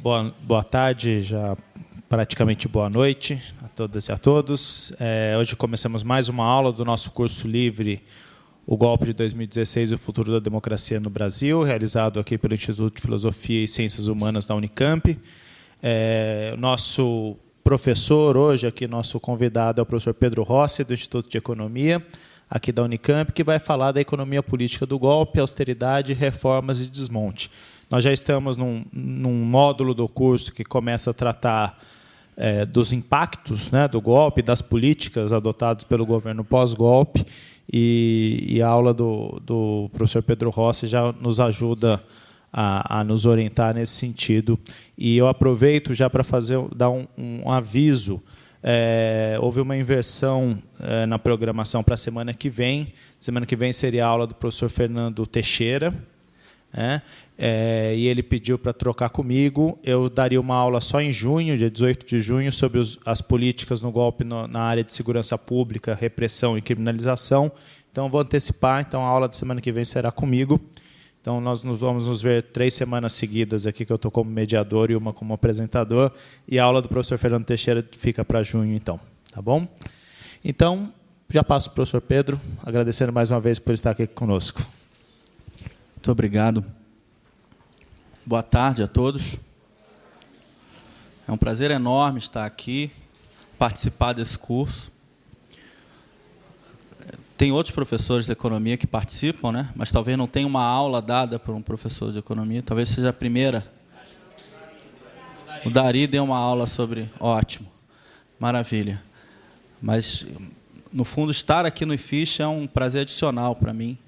boa tarde, já praticamente boa noite a todas e a todos. Hoje começamos mais uma aula do nosso curso livre, O Golpe de 2016 e o Futuro da Democracia no Brasil, realizado aqui pelo Instituto de Filosofia e Ciências Humanas da Unicamp. O nosso professor hoje, aqui nosso convidado, é o professor Pedro Rossi, do Instituto de Economia, aqui da Unicamp, que vai falar da economia política do golpe, austeridade, reformas e desmonte. Nós já estamos num módulo do curso que começa a tratar dos impactos, né, do golpe, das políticas adotadas pelo governo pós-golpe, e a aula do professor Pedro Rossi já nos ajuda a nos orientar nesse sentido. E eu aproveito já para dar um aviso. Houve uma inversão na programação para a semana que vem. Semana que vem seria a aula do professor Fernando Teixeira, e ele pediu para trocar comigo. Eu daria uma aula só em junho, dia 18 de junho, sobre as políticas no golpe na área de segurança pública, repressão e criminalização. Então, vou antecipar. Então, a aula da semana que vem será comigo. Então, nós vamos nos ver 3 semanas seguidas aqui, que eu estou como mediador e uma como apresentador. E a aula do professor Fernando Teixeira fica para junho, então. Tá bom? Então, já passo para o professor Pedro, agradecendo mais uma vez por estar aqui conosco. Muito obrigado. Boa tarde a todos. É um prazer enorme estar aqui, participar desse curso. Tem outros professores de economia que participam, né? Mas talvez não tenha uma aula dada por um professor de economia. Talvez seja a primeira. O Dari deu uma aula sobre... Ótimo. Maravilha. Mas, no fundo, estar aqui no IFISH é um prazer adicional para mim.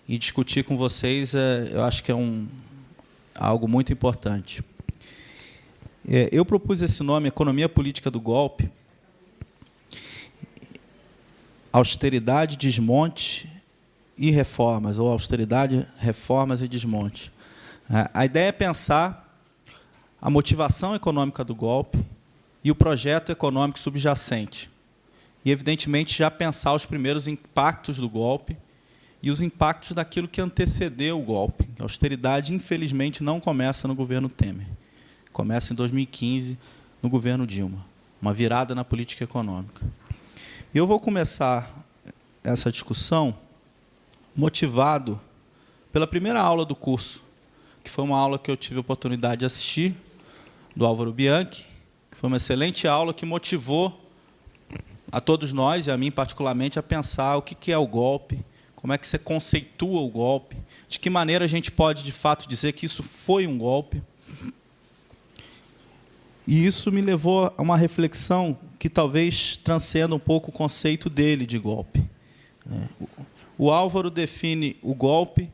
E discutir com vocês, eu acho que é algo muito importante. Eu propus esse nome, Economia Política do Golpe, austeridade, desmonte e reformas, ou austeridade, reformas e desmonte. A ideia é pensar a motivação econômica do golpe e o projeto econômico subjacente. E, evidentemente, já pensar os primeiros impactos do golpe e os impactos daquilo que antecedeu o golpe. A austeridade, infelizmente, não começa no governo Temer. Começa em 2015, no governo Dilma. Uma virada na política econômica. E eu vou começar essa discussão motivado pela primeira aula do curso, que foi uma aula que eu tive a oportunidade de assistir, do Álvaro Bianchi, que foi uma excelente aula que motivou a todos nós, e a mim particularmente, a pensar o que é o golpe, como é que você conceitua o golpe, de que maneira a gente pode, de fato, dizer que isso foi um golpe. E isso me levou a uma reflexão que talvez transcenda um pouco o conceito dele de golpe. O Álvaro define o golpe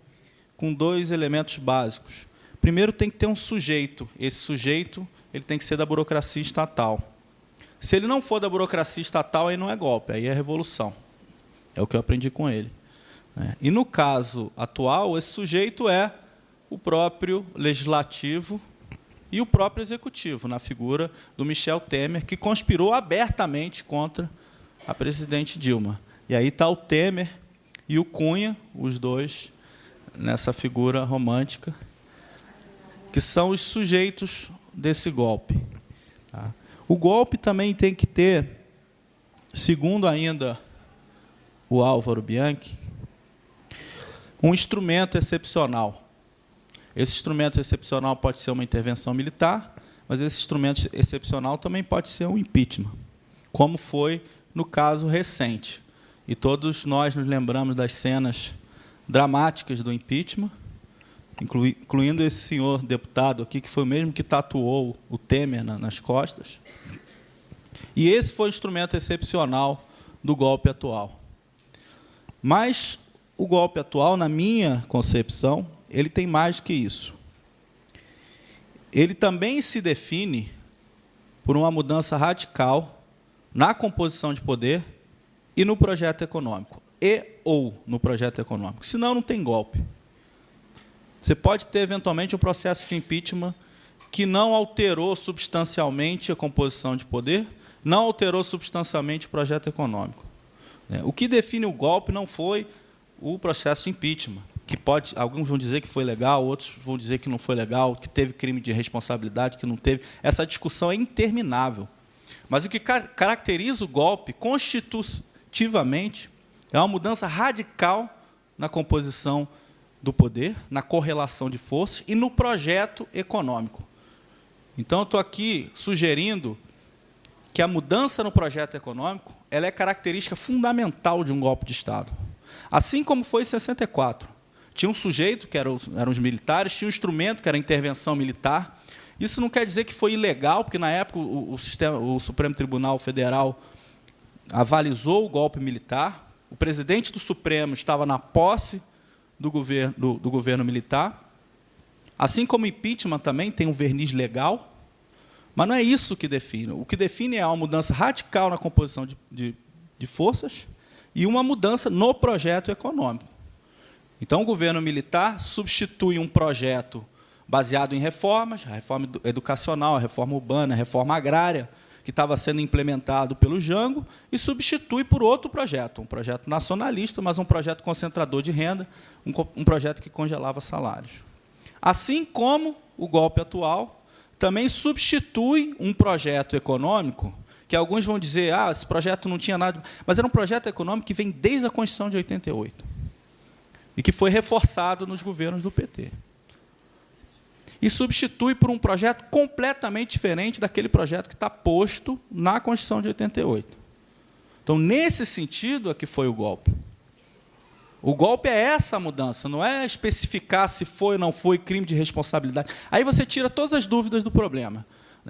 com 2 elementos básicos. Primeiro, tem que ter um sujeito. Esse sujeito ele tem que ser da burocracia estatal. Se ele não for da burocracia estatal, aí não é golpe, aí é revolução. É o que eu aprendi com ele. E, no caso atual, esse sujeito é o próprio legislativo e o próprio executivo, na figura do Michel Temer, que conspirou abertamente contra a presidente Dilma. E aí está o Temer e o Cunha, os dois, nessa figura romântica, que são os sujeitos desse golpe. O golpe também tem que ter, segundo ainda o Álvaro Bianchi, um instrumento excepcional. Esse instrumento excepcional pode ser uma intervenção militar, mas esse instrumento excepcional também pode ser um impeachment, como foi no caso recente. E todos nós nos lembramos das cenas dramáticas do impeachment, incluindo esse senhor deputado aqui, que foi o mesmo que tatuou o Temer nas costas. E esse foi o instrumento excepcional do golpe atual. Mas o golpe atual, na minha concepção, ele tem mais que isso. Ele também se define por uma mudança radical na composição de poder e no projeto econômico. Ou no projeto econômico. Senão, não tem golpe. Você pode ter, eventualmente, um processo de impeachment que não alterou substancialmente a composição de poder, não alterou substancialmente o projeto econômico. O que define o golpe não foi o processo de impeachment. que alguns vão dizer que foi legal, outros vão dizer que não foi legal, que teve crime de responsabilidade, que não teve. Essa discussão é interminável. Mas o que caracteriza o golpe, constitutivamente, é uma mudança radical na composição do poder, na correlação de forças e no projeto econômico. Então, eu estou aqui sugerindo que a mudança no projeto econômico ela é característica fundamental de um golpe de Estado. Assim como foi em 64. Tinha um sujeito, que eram os militares, tinha um instrumento, que era a intervenção militar. Isso não quer dizer que foi ilegal, porque, na época, o Supremo Tribunal Federal avalizou o golpe militar. O presidente do Supremo estava na posse do governo militar. Assim como o impeachment também tem um verniz legal, mas não é isso que define. O que define é uma mudança radical na composição de forças e uma mudança no projeto econômico. Então, o governo militar substitui um projeto baseado em reformas, a reforma educacional, a reforma urbana, a reforma agrária, que estava sendo implementado pelo Jango, e substitui por outro projeto, um projeto nacionalista, mas um projeto concentrador de renda, um projeto que congelava salários. Assim como o golpe atual também substitui um projeto econômico, que alguns vão dizer, esse projeto não tinha nada, mas era um projeto econômico que vem desde a Constituição de 88, e que foi reforçado nos governos do PT. E substitui por um projeto completamente diferente daquele projeto que está posto na Constituição de 88. Então, nesse sentido é que foi o golpe. O golpe é essa mudança, não é especificar se foi ou não foi crime de responsabilidade. Aí você tira todas as dúvidas do problema.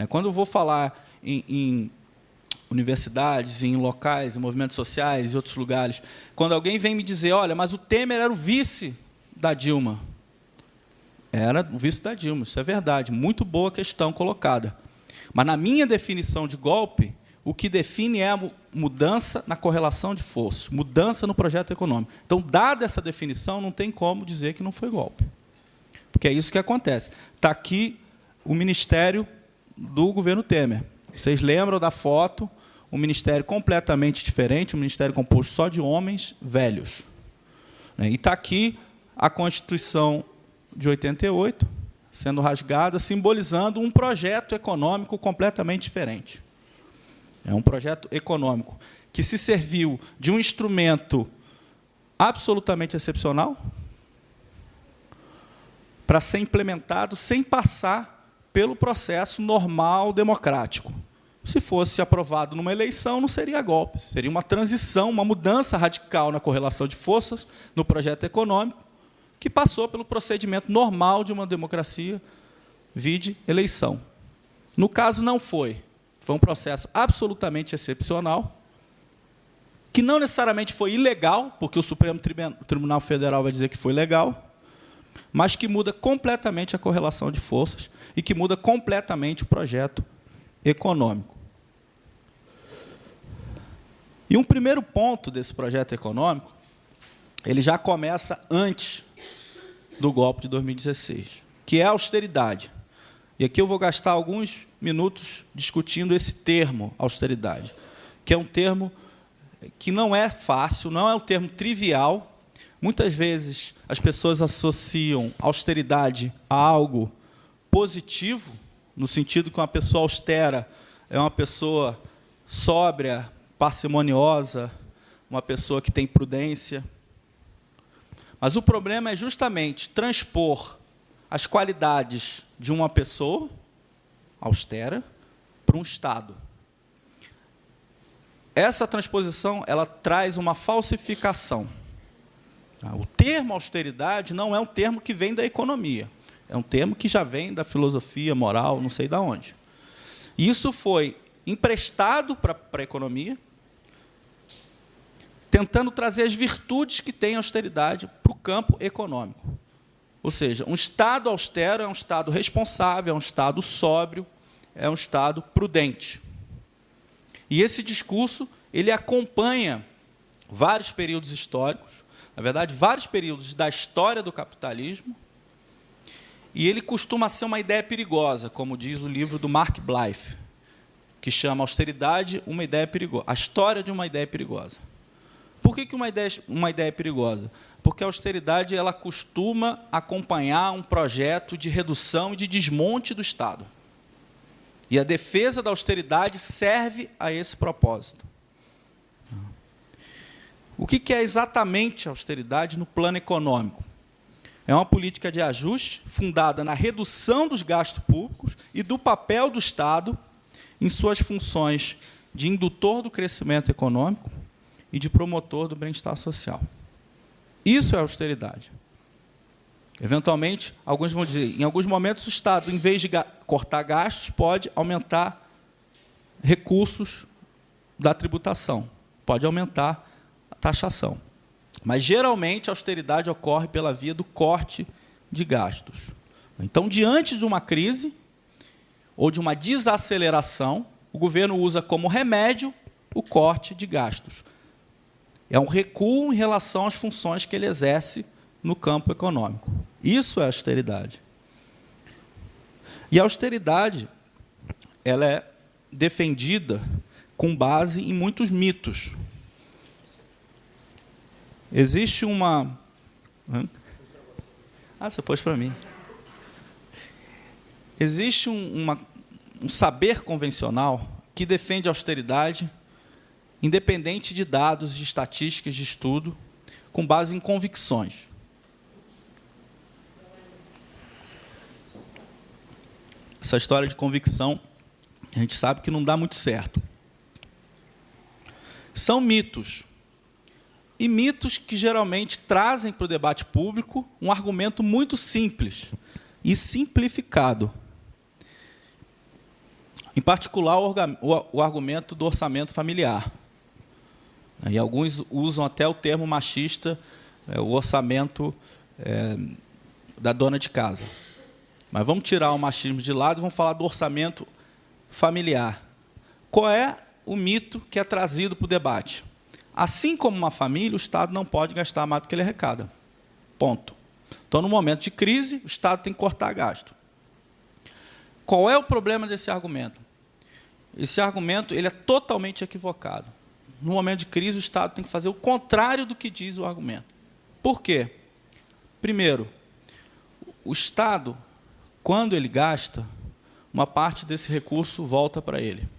Quando eu vou falar em universidades, em locais, em movimentos sociais e outros lugares, quando alguém vem me dizer, olha, mas o Temer era o vice da Dilma. Era o vice da Dilma, isso é verdade, muito boa questão colocada. Mas, na minha definição de golpe, o que define é a mudança na correlação de forças, mudança no projeto econômico. Então, dada essa definição, não tem como dizer que não foi golpe. Porque é isso que acontece. Está aqui o ministério do governo Temer. Vocês lembram da foto? Um ministério completamente diferente, um ministério composto só de homens velhos. E está aqui a Constituição de 88, sendo rasgada, simbolizando um projeto econômico completamente diferente. É um projeto econômico que se serviu de um instrumento absolutamente excepcional para ser implementado sem passar pelo processo normal democrático. Se fosse aprovado numa eleição, não seria golpe, seria uma transição, uma mudança radical na correlação de forças no projeto econômico, que passou pelo procedimento normal de uma democracia, vide eleição. No caso, não foi. Foi um processo absolutamente excepcional, que não necessariamente foi ilegal, porque o Supremo Tribunal Federal vai dizer que foi legal, mas que muda completamente a correlação de forças e que muda completamente o projeto econômico. E um primeiro ponto desse projeto econômico, ele já começa antes do golpe de 2016, que é a austeridade. E aqui eu vou gastar alguns minutos discutindo esse termo, austeridade, que é um termo que não é fácil, não é um termo trivial. Muitas vezes as pessoas associam austeridade a algo positivo, no sentido que uma pessoa austera é uma pessoa sóbria, parcimoniosa, uma pessoa que tem prudência. Mas o problema é justamente transpor as qualidades de uma pessoa austera para um Estado. Essa transposição ela traz uma falsificação. O termo austeridade não é um termo que vem da economia. É um termo que já vem da filosofia moral, não sei de onde. E isso foi emprestado para a economia, tentando trazer as virtudes que tem a austeridade para o campo econômico. Ou seja, um Estado austero é um Estado responsável, é um Estado sóbrio, é um Estado prudente. E esse discurso ele acompanha vários períodos históricos, na verdade, vários períodos da história do capitalismo, e ele costuma ser uma ideia perigosa, como diz o livro do Mark Blyth, que chama Austeridade, uma ideia perigosa. A história de uma ideia perigosa. Por que uma ideia é perigosa? Porque a austeridade ela costuma acompanhar um projeto de redução e de desmonte do Estado. E a defesa da austeridade serve a esse propósito. O que é exatamente a austeridade no plano econômico? É uma política de ajuste fundada na redução dos gastos públicos e do papel do Estado em suas funções de indutor do crescimento econômico e de promotor do bem-estar social. Isso é austeridade. Eventualmente, alguns vão dizer, em alguns momentos o Estado, em vez de cortar gastos, pode aumentar recursos da tributação, pode aumentar a taxação. Mas, geralmente, a austeridade ocorre pela via do corte de gastos. Então, diante de uma crise ou de uma desaceleração, o governo usa como remédio o corte de gastos. É um recuo em relação às funções que ele exerce no campo econômico. Isso é austeridade. E a austeridade ela é defendida com base em muitos mitos. Existe uma... você pôs para mim. Existe um saber convencional que defende a austeridade, independente de dados, de estatísticas, de estudo, com base em convicções. Essa história de convicção, a gente sabe que não dá muito certo. São mitos. E mitos que geralmente trazem para o debate público um argumento muito simples e simplificado. Em particular, o argumento do orçamento familiar. E alguns usam até o termo machista, o orçamento da dona de casa. Mas vamos tirar o machismo de lado e vamos falar do orçamento familiar. Qual é o mito que é trazido para o debate? Assim como uma família, o Estado não pode gastar mais do que ele arrecada. Ponto. Então, no momento de crise, o Estado tem que cortar gasto. Qual é o problema desse argumento? Esse argumento ele é totalmente equivocado. No momento de crise, o Estado tem que fazer o contrário do que diz o argumento. Por quê? Primeiro, o Estado, quando ele gasta, uma parte desse recurso volta para ele.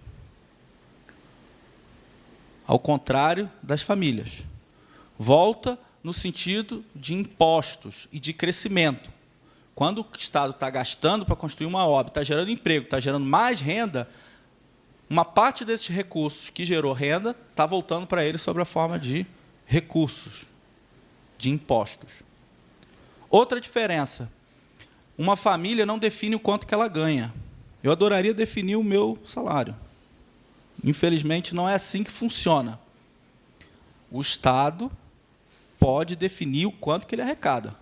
Ao contrário das famílias. Volta no sentido de impostos e de crescimento. Quando o Estado está gastando para construir uma obra, está gerando emprego, está gerando mais renda, uma parte desses recursos que gerou renda está voltando para ele sob a forma de recursos, de impostos. Outra diferença, uma família não define o quanto que ela ganha. Eu adoraria definir o meu salário. Infelizmente, não é assim que funciona. O Estado pode definir o quanto que ele arrecada.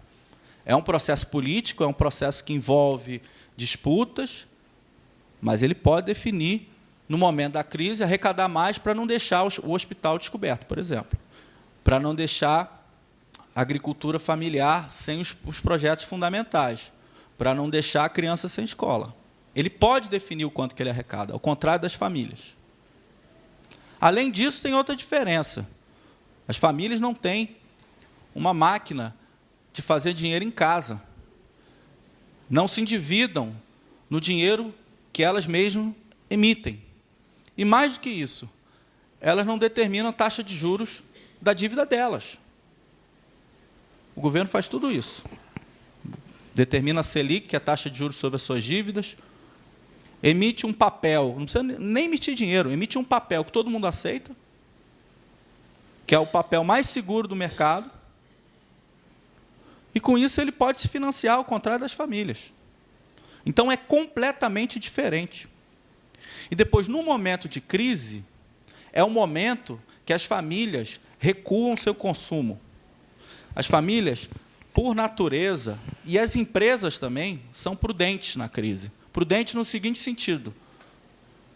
É um processo político, é um processo que envolve disputas, mas ele pode definir, no momento da crise, arrecadar mais para não deixar o hospital descoberto, por exemplo. Para não deixar a agricultura familiar sem os projetos fundamentais. Para não deixar a criança sem escola. Ele pode definir o quanto que ele arrecada, ao contrário das famílias. Além disso, tem outra diferença. As famílias não têm uma máquina de fazer dinheiro em casa. Não se endividam no dinheiro que elas mesmas emitem. E mais do que isso, elas não determinam a taxa de juros da dívida delas. O governo faz tudo isso. Determina a Selic, que é a taxa de juros sobre as suas dívidas, emite um papel, não precisa nem emitir dinheiro, emite um papel que todo mundo aceita, que é o papel mais seguro do mercado, e com isso ele pode se financiar, ao contrário das famílias. Então é completamente diferente. E depois, no momento de crise, é o momento que as famílias recuam seu consumo. As famílias, por natureza, e as empresas também, são prudentes na crise. Prudentes no seguinte sentido: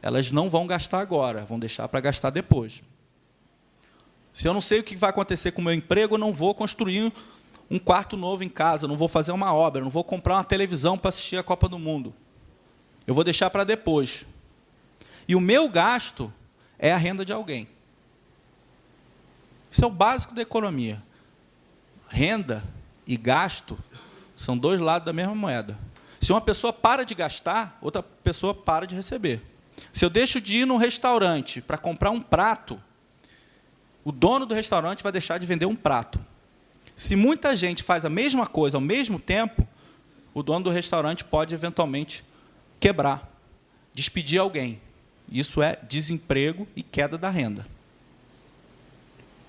elas não vão gastar agora, vão deixar para gastar depois. Se eu não sei o que vai acontecer com o meu emprego, eu não vou construir um quarto novo em casa, não vou fazer uma obra, não vou comprar uma televisão para assistir a Copa do Mundo. Eu vou deixar para depois. E o meu gasto é a renda de alguém. Isso é o básico da economia. renda e gasto são dois lados da mesma moeda. Se uma pessoa para de gastar, outra pessoa para de receber. Se eu deixo de ir num restaurante para comprar um prato, o dono do restaurante vai deixar de vender um prato. Se muita gente faz a mesma coisa ao mesmo tempo, o dono do restaurante pode, eventualmente, quebrar, despedir alguém. Isso é desemprego e queda da renda.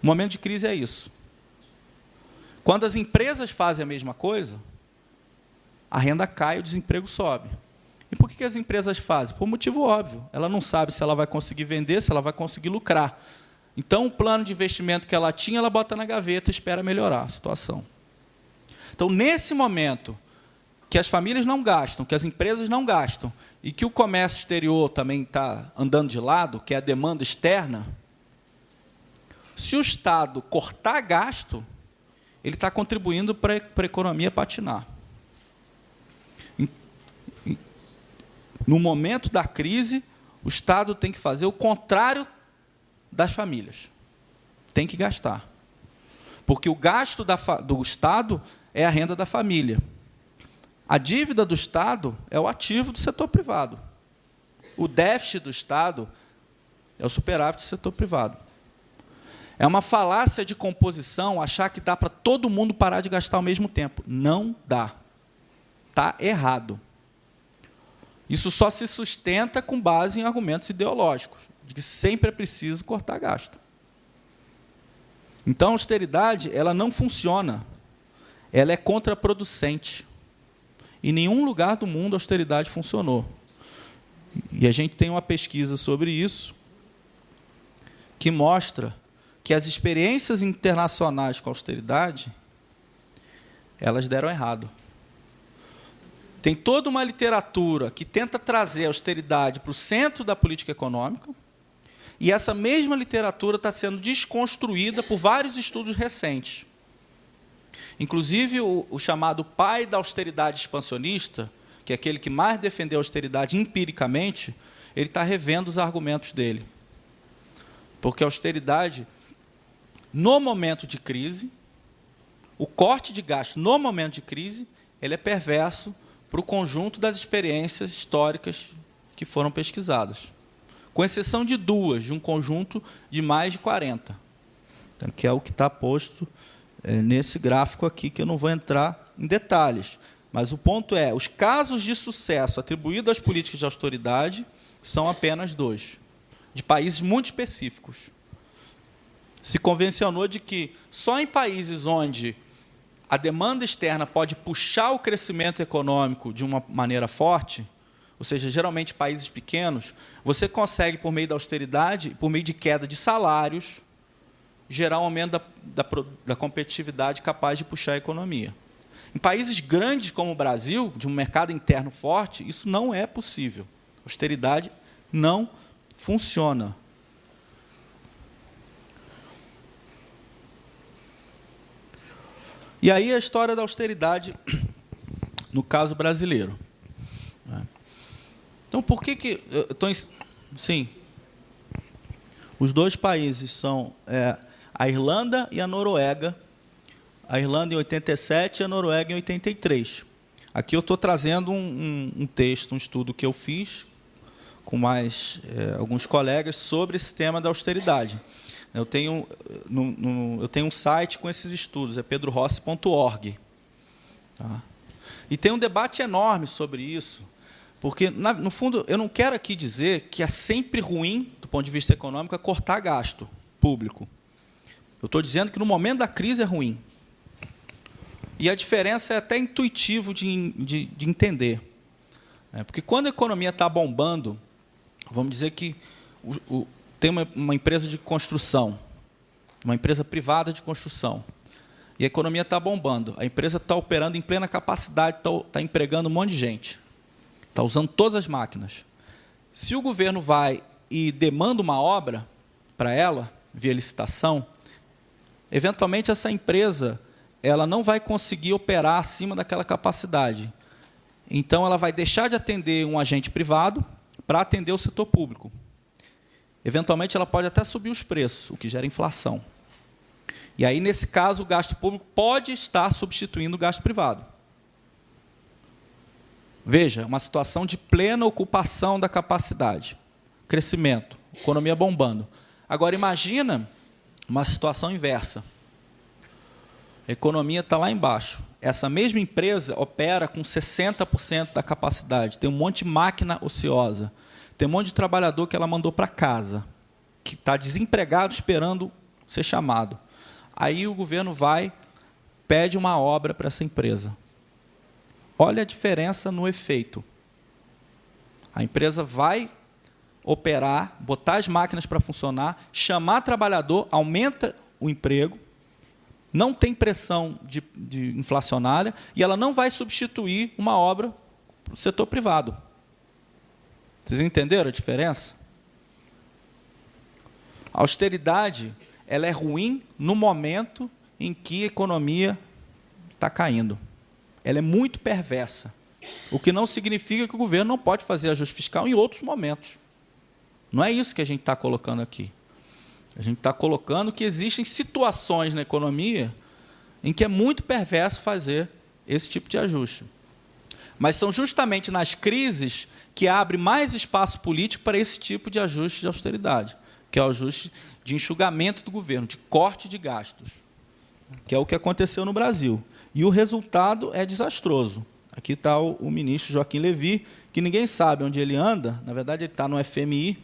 O momento de crise é isso. Quando as empresas fazem a mesma coisa, a renda cai e o desemprego sobe. E por que as empresas fazem? Por motivo óbvio. Ela não sabe se ela vai conseguir vender, se ela vai conseguir lucrar. Então, o plano de investimento que ela tinha, ela bota na gaveta e espera melhorar a situação. Então, nesse momento que as famílias não gastam, que as empresas não gastam, e que o comércio exterior também está andando de lado, que é a demanda externa, se o Estado cortar gasto, ele está contribuindo para a economia patinar. No momento da crise, o Estado tem que fazer o contrário das famílias. Tem que gastar. Porque o gasto do Estado é a renda da família. A dívida do Estado é o ativo do setor privado. O déficit do Estado é o superávit do setor privado. É uma falácia de composição achar que dá para todo mundo parar de gastar ao mesmo tempo. Não dá. Está errado. Isso só se sustenta com base em argumentos ideológicos, de que sempre é preciso cortar gasto. Então, a austeridade ela não funciona. Ela é contraproducente. Em nenhum lugar do mundo a austeridade funcionou. E a gente tem uma pesquisa sobre isso que mostra que as experiências internacionais com a austeridade, elas deram errado. Tem toda uma literatura que tenta trazer a austeridade para o centro da política econômica, e essa mesma literatura está sendo desconstruída por vários estudos recentes. Inclusive, o chamado pai da austeridade expansionista, que é aquele que mais defendeu a austeridade empiricamente, ele está revendo os argumentos dele. Porque a austeridade, no momento de crise, o corte de gasto no momento de crise, ele é perverso para o conjunto das experiências históricas que foram pesquisadas, com exceção de duas, de um conjunto de mais de 40, que é o que está posto nesse gráfico aqui, que eu não vou entrar em detalhes. Mas o ponto é, os casos de sucesso atribuídos às políticas de austeridade são apenas dois, de países muito específicos. Se convencionou de que só em países onde a demanda externa pode puxar o crescimento econômico de uma maneira forte, ou seja, geralmente países pequenos, você consegue, por meio da austeridade, por meio de queda de salários, gerar um aumento da competitividade capaz de puxar a economia. Em países grandes como o Brasil, de um mercado interno forte, isso não é possível. A austeridade não funciona. E aí a história da austeridade, no caso brasileiro. Então, por que sim, os dois países são a Irlanda e a Noruega. A Irlanda em 87 e a Noruega em 83. Aqui eu estou trazendo um texto, um estudo que eu fiz com mais alguns colegas sobre esse tema da austeridade. Eu tenho um site com esses estudos, é pedrorossi.org. Tá? E tem um debate enorme sobre isso, porque, no fundo, eu não quero aqui dizer que é sempre ruim, do ponto de vista econômico, cortar gasto público. Eu estou dizendo que, no momento da crise, é ruim. E a diferença é até intuitivo de entender. Porque, quando a economia está bombando, vamos dizer que tem uma empresa de construção, uma empresa privada de construção, e a economia está bombando, a empresa está operando em plena capacidade, está empregando um monte de gente, está usando todas as máquinas. Se o governo vai e demanda uma obra para ela, via licitação, eventualmente essa empresa ela não vai conseguir operar acima daquela capacidade. Então, ela vai deixar de atender um agente privado para atender o setor público. Eventualmente, ela pode até subir os preços, o que gera inflação. E aí, nesse caso, o gasto público pode estar substituindo o gasto privado. Veja, uma situação de plena ocupação da capacidade. Crescimento, economia bombando. Agora, imagina uma situação inversa. A economia está lá embaixo. Essa mesma empresa opera com 60% da capacidade. Tem um monte de máquina ociosa. Tem um monte de trabalhador que ela mandou para casa, que está desempregado esperando ser chamado. Aí o governo vai, pede uma obra para essa empresa. Olha a diferença no efeito. A empresa vai operar, botar as máquinas para funcionar, chamar trabalhador, aumenta o emprego, não tem pressão de inflacionária e ela não vai substituir uma obra para o setor privado. Vocês entenderam a diferença? A austeridade, ela é ruim no momento em que a economia está caindo. Ela é muito perversa, o que não significa que o governo não pode fazer ajuste fiscal em outros momentos. Não é isso que a gente está colocando aqui. A gente está colocando que existem situações na economia em que é muito perverso fazer esse tipo de ajuste. Mas são justamente nas crises que abre mais espaço político para esse tipo de ajuste de austeridade, que é o ajuste de enxugamento do governo, de corte de gastos, que é o que aconteceu no Brasil. E o resultado é desastroso. Aqui está o ministro Joaquim Levy, que ninguém sabe onde ele anda, na verdade ele está no FMI,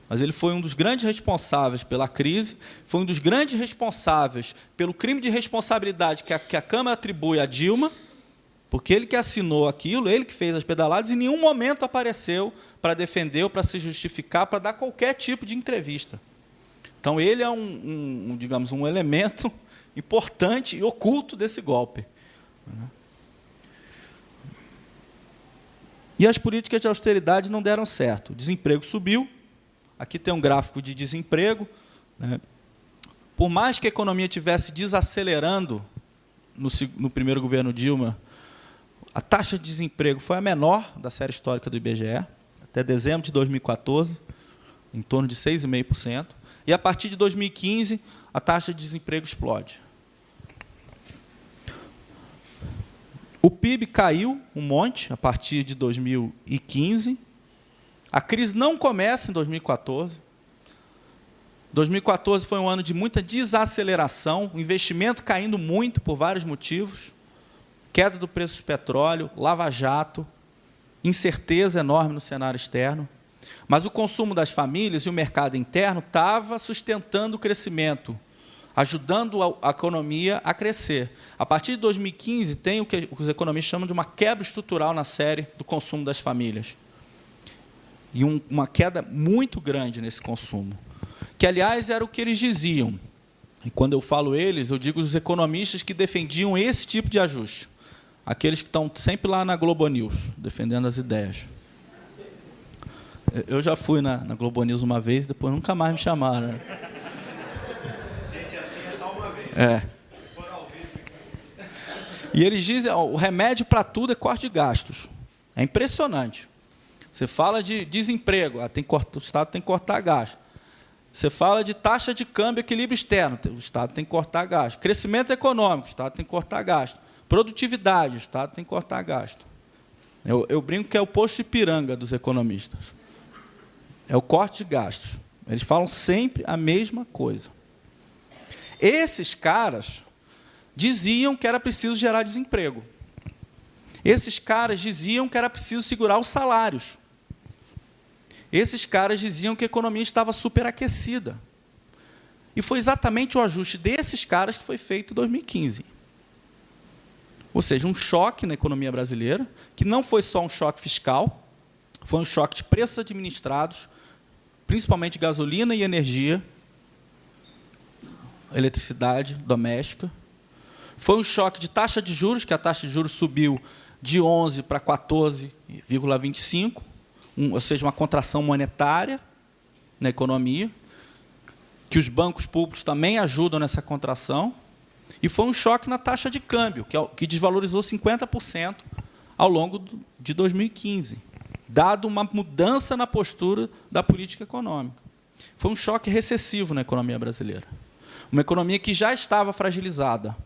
mas ele foi um dos grandes responsáveis pela crise, foi um dos grandes responsáveis pelo crime de responsabilidade que a Câmara atribui a Dilma, porque ele que assinou aquilo, ele que fez as pedaladas, e em nenhum momento apareceu para defender ou para se justificar, para dar qualquer tipo de entrevista. Então, ele é digamos, um elemento importante e oculto desse golpe. E as políticas de austeridade não deram certo. O desemprego subiu. Aqui tem um gráfico de desemprego. Por mais que a economia estivesse desacelerando no primeiro governo Dilma, a taxa de desemprego foi a menor da série histórica do IBGE, até dezembro de 2014, em torno de 6,5%. E, a partir de 2015, a taxa de desemprego explode. O PIB caiu um monte a partir de 2015. A crise não começa em 2014. 2014 foi um ano de muita desaceleração, o investimento caindo muito por vários motivos, queda do preço do petróleo, lava-jato, incerteza enorme no cenário externo. Mas o consumo das famílias e o mercado interno estava sustentando o crescimento, ajudando a economia a crescer. A partir de 2015, tem o que os economistas chamam de uma quebra estrutural na série do consumo das famílias. E uma queda muito grande nesse consumo. Que, aliás, era o que eles diziam. E, quando eu falo eles, eu digo os economistas que defendiam esse tipo de ajuste. Aqueles que estão sempre lá na Globo News, defendendo as ideias. Eu já fui na Globo News uma vez, depois nunca mais me chamaram. Gente, assim é só uma vez. E eles dizem, o remédio para tudo é corte de gastos. É impressionante. Você fala de desemprego, o Estado tem que cortar gasto. Você fala de taxa de câmbio, equilíbrio externo, o Estado tem que cortar gasto. Crescimento econômico, o Estado tem que cortar gasto. Produtividade, o Estado tem que cortar gasto. Eu brinco que é o posto Ipiranga dos economistas. É o corte de gastos. Eles falam sempre a mesma coisa. Esses caras diziam que era preciso gerar desemprego. Esses caras diziam que era preciso segurar os salários. Esses caras diziam que a economia estava superaquecida. E foi exatamente o ajuste desses caras que foi feito em 2015. Ou seja, um choque na economia brasileira, que não foi só um choque fiscal, foi um choque de preços administrados, principalmente gasolina e energia, eletricidade doméstica. Foi um choque de taxa de juros, que a taxa de juros subiu de 11 para 14,25, ou seja, uma contração monetária na economia, que os bancos públicos também ajudam nessa contração, e foi um choque na taxa de câmbio, que desvalorizou 50% ao longo de 2015, dado uma mudança na postura da política econômica. Foi um choque recessivo na economia brasileira. Uma economia que já estava fragilizada,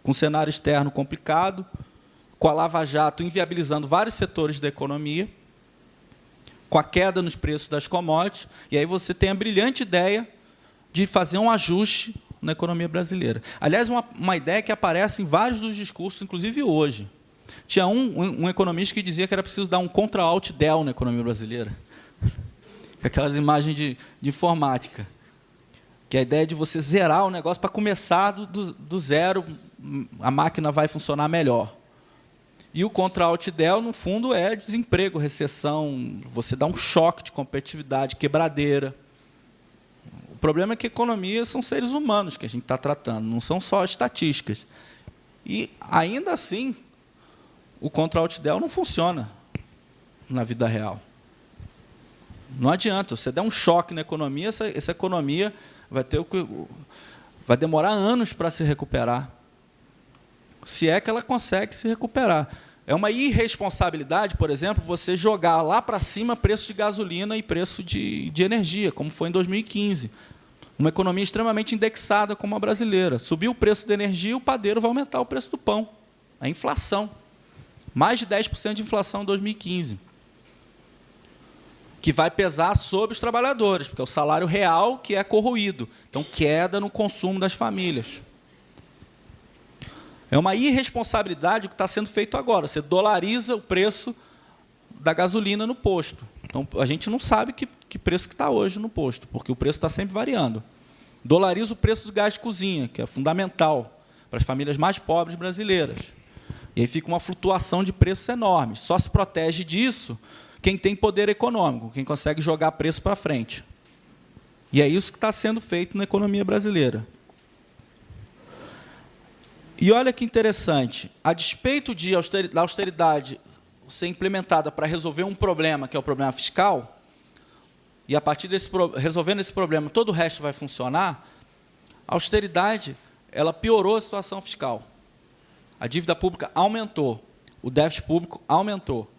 com um cenário externo complicado, com a Lava Jato inviabilizando vários setores da economia, com a queda nos preços das commodities, e aí você tem a brilhante ideia de fazer um ajuste na economia brasileira. Aliás, uma ideia que aparece em vários dos discursos, inclusive hoje. Tinha um economista que dizia que era preciso dar um Ctrl-Alt-Del na economia brasileira, com aquelas imagens de informática, que é a ideia de você zerar o negócio para começar do zero, a máquina vai funcionar melhor. E o Ctrl-Alt-Del, no fundo, é desemprego, recessão, você dá um choque de competitividade, quebradeira. O problema é que a economia são seres humanos que a gente está tratando, não são só estatísticas. E, ainda assim, o Ctrl-Alt-Del não funciona na vida real. Não adianta, você der um choque na economia, essa economia vai demorar anos para se recuperar, se é que ela consegue se recuperar. É uma irresponsabilidade, por exemplo, você jogar lá para cima preço de gasolina e preço de energia, como foi em 2015. Uma economia extremamente indexada como a brasileira. Subiu o preço da energia, o padeiro vai aumentar o preço do pão. A inflação. Mais de 10% de inflação em 2015. Que vai pesar sobre os trabalhadores, porque é o salário real que é corroído. Então, queda no consumo das famílias. É uma irresponsabilidade o que está sendo feito agora. Você dolariza o preço da gasolina no posto. Então, a gente não sabe que preço que está hoje no posto, porque o preço está sempre variando. Dolariza o preço do gás de cozinha, que é fundamental para as famílias mais pobres brasileiras. E aí fica uma flutuação de preços enormes. Só se protege disso quem tem poder econômico, quem consegue jogar preço para frente. E é isso que está sendo feito na economia brasileira. E olha que interessante, a despeito da austeridade ser implementada para resolver um problema, que é o problema fiscal, e a partir resolvendo esse problema, todo o resto vai funcionar, a austeridade ela piorou a situação fiscal. A dívida pública aumentou, o déficit público aumentou.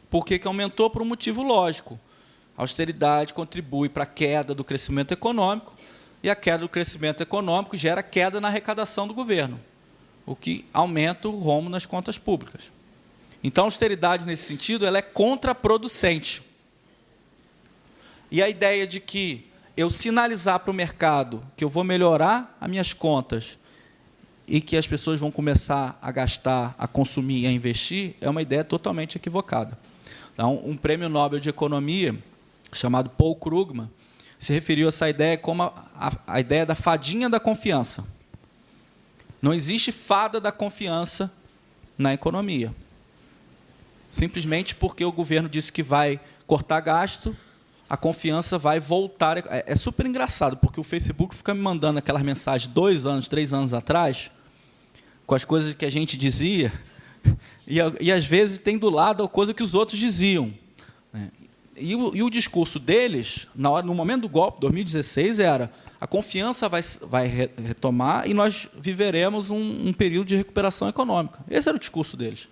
Por que aumentou? Por um motivo lógico. A austeridade contribui para a queda do crescimento econômico, e a queda do crescimento econômico gera queda na arrecadação do governo, o que aumenta o rombo nas contas públicas. Então, a austeridade, nesse sentido, ela é contraproducente. E a ideia de que eu sinalizar para o mercado que eu vou melhorar as minhas contas e que as pessoas vão começar a gastar, a consumir e a investir, é uma ideia totalmente equivocada. Então, um prêmio Nobel de Economia, chamado Paul Krugman, se referiu a essa ideia como a ideia da fadinha da confiança. Não existe fada da confiança na economia. Simplesmente porque o governo disse que vai cortar gasto, a confiança vai voltar. É super engraçado, porque o Facebook fica me mandando aquelas mensagens 2 anos, 3 anos atrás, com as coisas que a gente dizia, e às vezes tem do lado a coisa que os outros diziam. E o discurso deles, no momento do golpe, 2016, era: a confiança vai retomar e nós viveremos um período de recuperação econômica. Esse era o discurso deles.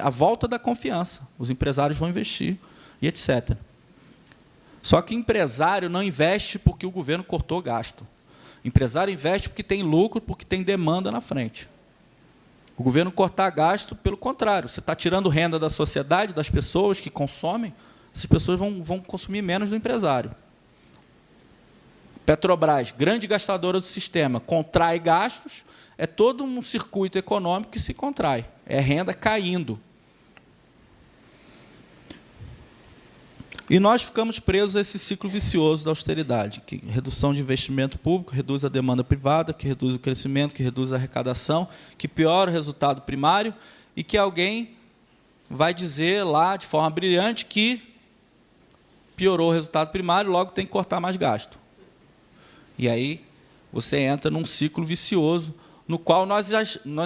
A volta da confiança. Os empresários vão investir e etc. Só que empresário não investe porque o governo cortou gasto. Empresário investe porque tem lucro, porque tem demanda na frente. O governo cortar gasto, pelo contrário, você está tirando renda da sociedade, das pessoas que consomem, essas pessoas vão consumir menos do empresário. Petrobras, grande gastadora do sistema, contrai gastos, é todo um circuito econômico que se contrai. É renda caindo. E nós ficamos presos a esse ciclo vicioso da austeridade, que redução de investimento público, reduz a demanda privada, que reduz o crescimento, que reduz a arrecadação, que piora o resultado primário, e que alguém vai dizer lá, de forma brilhante, que piorou o resultado primário, logo tem que cortar mais gasto. E aí você entra num ciclo vicioso, no qual nós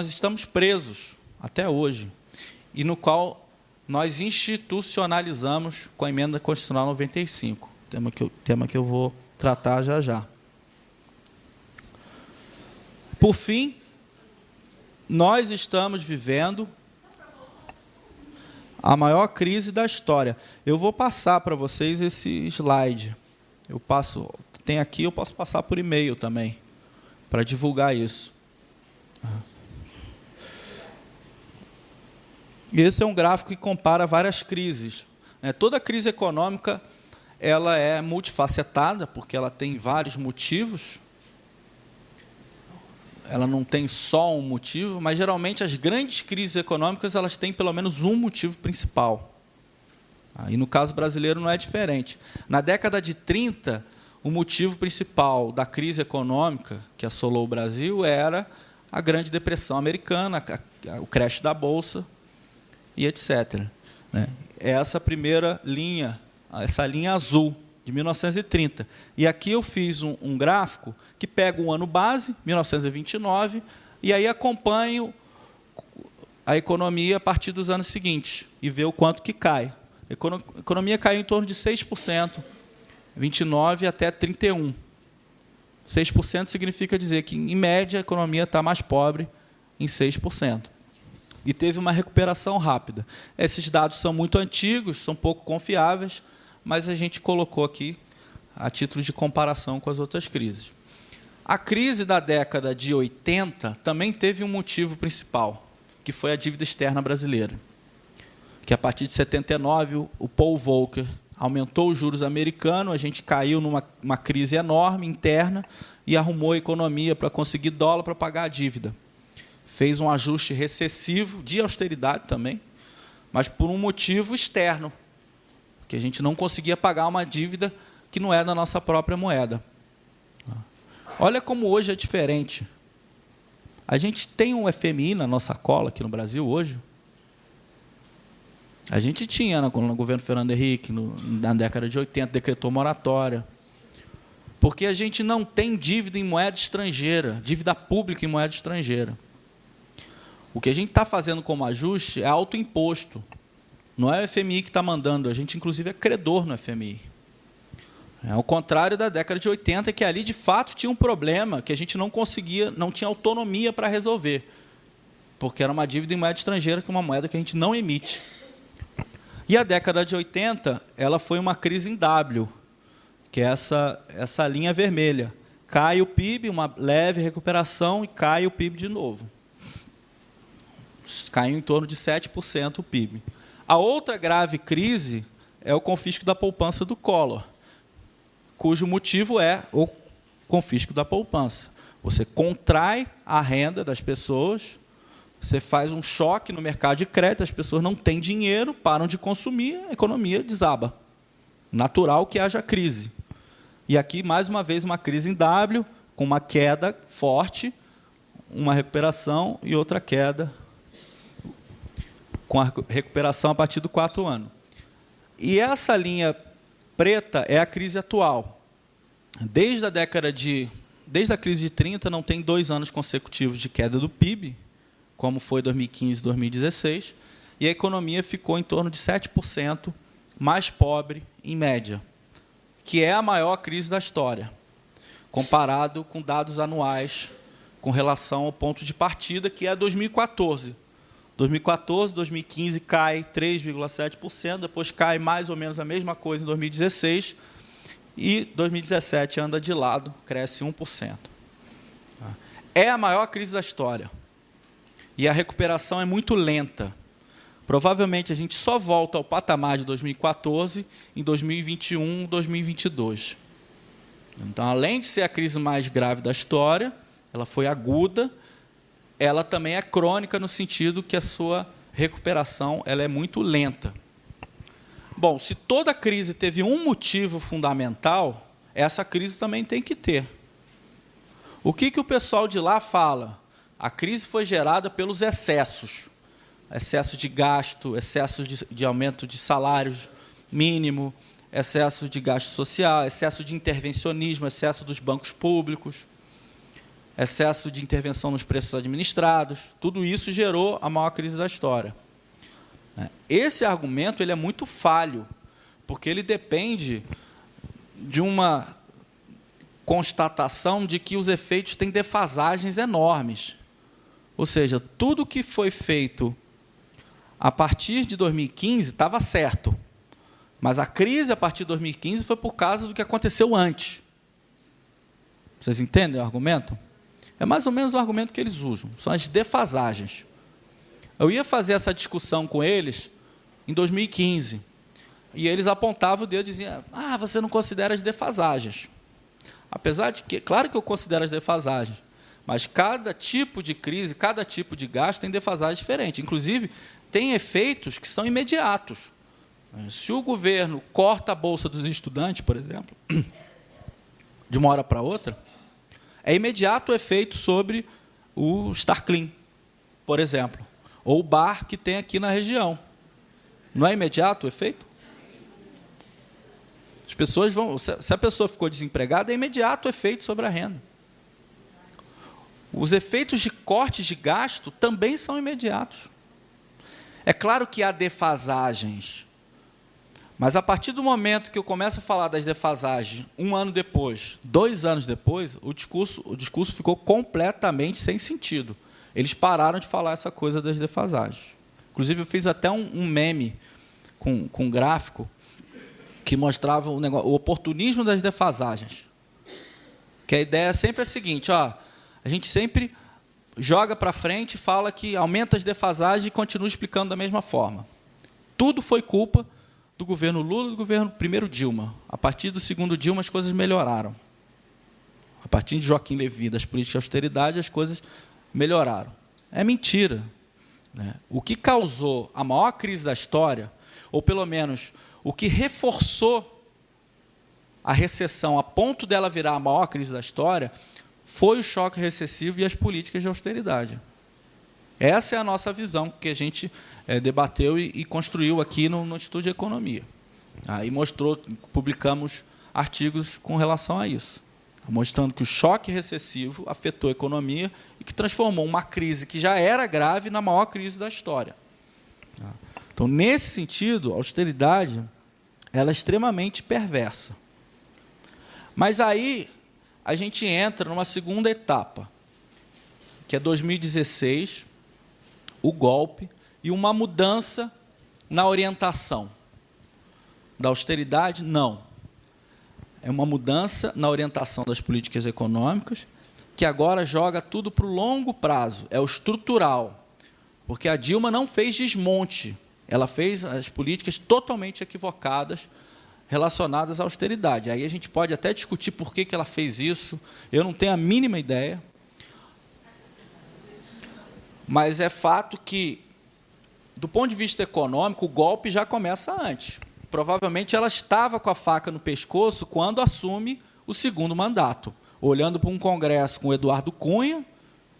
estamos presos até hoje, e no qual nós institucionalizamos com a Emenda Constitucional 95, tema que eu vou tratar já já. Por fim, nós estamos vivendo a maior crise da história. Eu vou passar para vocês esse slide. Tem aqui, eu posso passar por e-mail também. para divulgar isso. Esse é um gráfico que compara várias crises. Toda crise econômica ela é multifacetada, porque ela tem vários motivos. Ela não tem só um motivo, mas, geralmente, as grandes crises econômicas elas têm pelo menos um motivo principal. E, no caso brasileiro, não é diferente. Na década de 30, o motivo principal da crise econômica que assolou o Brasil era a Grande Depressão Americana, o crash da Bolsa e etc. Essa primeira linha, essa linha azul, de 1930. E aqui eu fiz um gráfico que pega o ano base, 1929, e aí acompanho a economia a partir dos anos seguintes e vê o quanto que cai. A economia caiu em torno de 6%, 29 até 31. 6% significa dizer que, em média, a economia está mais pobre em 6%. E teve uma recuperação rápida. Esses dados são muito antigos, são pouco confiáveis, mas a gente colocou aqui a título de comparação com as outras crises. A crise da década de 80 também teve um motivo principal, que foi a dívida externa brasileira, que, a partir de 79, o Paul Volcker aumentou os juros americanos, a gente caiu numa crise enorme interna e arrumou a economia para conseguir dólar para pagar a dívida. Fez um ajuste recessivo, de austeridade também, mas por um motivo externo, que a gente não conseguia pagar uma dívida que não é da nossa própria moeda. Olha como hoje é diferente. A gente tem um FMI na nossa cola aqui no Brasil hoje. A gente tinha no governo Fernando Henrique, na década de 80, decretou moratória. Porque a gente não tem dívida em moeda estrangeira, dívida pública em moeda estrangeira. O que a gente está fazendo como ajuste é autoimposto. Não é o FMI que está mandando, a gente, inclusive, é credor no FMI. É ao contrário da década de 80, que ali, de fato, tinha um problema que a gente não conseguia, não tinha autonomia para resolver, porque era uma dívida em moeda estrangeira, que é uma moeda que a gente não emite. E a década de 80, ela foi uma crise em W, que é essa linha vermelha. Cai o PIB, uma leve recuperação, e cai o PIB de novo. Caiu em torno de 7% o PIB. A outra grave crise é o confisco da poupança do Collor, cujo motivo é o confisco da poupança. Você contrai a renda das pessoas, você faz um choque no mercado de crédito, as pessoas não têm dinheiro, param de consumir, a economia desaba. Natural que haja crise. E aqui, mais uma vez, uma crise em W, com uma queda forte, uma recuperação e outra queda, com a recuperação a partir do 4º ano. E essa linha preta é a crise atual. Desde a crise de 30, não tem 2 anos consecutivos de queda do PIB, como foi 2015 e 2016, e a economia ficou em torno de 7% mais pobre, em média, que é a maior crise da história, comparado com dados anuais com relação ao ponto de partida, que é 2014. 2014, 2015 cai 3,7%, depois cai mais ou menos a mesma coisa em 2016, e 2017 anda de lado, cresce 1%. É a maior crise da história. E a recuperação é muito lenta. Provavelmente a gente só volta ao patamar de 2014 em 2021, 2022. Então, além de ser a crise mais grave da história, ela foi aguda, ela também é crônica no sentido que a sua recuperação ela é muito lenta. Bom, se toda crise teve um motivo fundamental, essa crise também tem que ter. O que o pessoal de lá fala? A crise foi gerada pelos excessos. Excesso de gasto, excesso de aumento de salários mínimo, excesso de gasto social, excesso de intervencionismo, excesso dos bancos públicos, excesso de intervenção nos preços administrados. Tudo isso gerou a maior crise da história. Esse argumento ele é muito falho, porque ele depende de uma constatação de que os efeitos têm defasagens enormes. Ou seja, tudo que foi feito a partir de 2015 estava certo, mas a crise a partir de 2015 foi por causa do que aconteceu antes. Vocês entendem o argumento? É mais ou menos o argumento que eles usam, são as defasagens. Eu ia fazer essa discussão com eles em 2015, e eles apontavam o dedo e diziam: você não considera as defasagens. Apesar de que, claro que eu considero as defasagens, mas cada tipo de crise, cada tipo de gasto tem defasagem diferente. Inclusive, tem efeitos que são imediatos. Se o governo corta a bolsa dos estudantes, por exemplo, de uma hora para outra, é imediato o efeito sobre o Starclean, por exemplo, ou o bar que tem aqui na região. Não é imediato o efeito? As pessoas vão, se a pessoa ficou desempregada, é imediato o efeito sobre a renda. Os efeitos de cortes de gasto também são imediatos. É claro que há defasagens, mas a partir do momento que eu começo a falar das defasagens, 1 ano depois, 2 anos depois, o discurso ficou completamente sem sentido. Eles pararam de falar essa coisa das defasagens. Inclusive, eu fiz até um meme com um gráfico que mostrava o oportunismo das defasagens. Que a ideia é sempre a seguinte: a gente sempre joga para frente e fala que aumenta as defasagens e continua explicando da mesma forma. Tudo foi culpa do governo Lula e do governo primeiro Dilma. A partir do segundo Dilma, as coisas melhoraram. A partir de Joaquim Levy, das políticas de austeridade, as coisas melhoraram. É mentira. O que causou a maior crise da história, ou pelo menos o que reforçou a recessão a ponto dela virar a maior crise da história, foi o choque recessivo e as políticas de austeridade. Essa é a nossa visão que a gente debateu e construiu aqui no Instituto de Economia. Aí publicamos artigos com relação a isso, mostrando que o choque recessivo afetou a economia e que transformou uma crise que já era grave na maior crise da história. Então, nesse sentido, a austeridade ela é extremamente perversa. Mas aí a gente entra numa segunda etapa, que é 2016, o golpe e uma mudança na orientação. Da austeridade, não. É uma mudança na orientação das políticas econômicas, que agora joga tudo para o longo prazo, é o estrutural. Porque a Dilma não fez desmonte, ela fez as políticas totalmente equivocadas relacionadas à austeridade. Aí a gente pode até discutir por que ela fez isso, eu não tenho a mínima ideia, mas é fato que, do ponto de vista econômico, o golpe já começa antes. Provavelmente ela estava com a faca no pescoço quando assume o segundo mandato, olhando para um congresso com o Eduardo Cunha,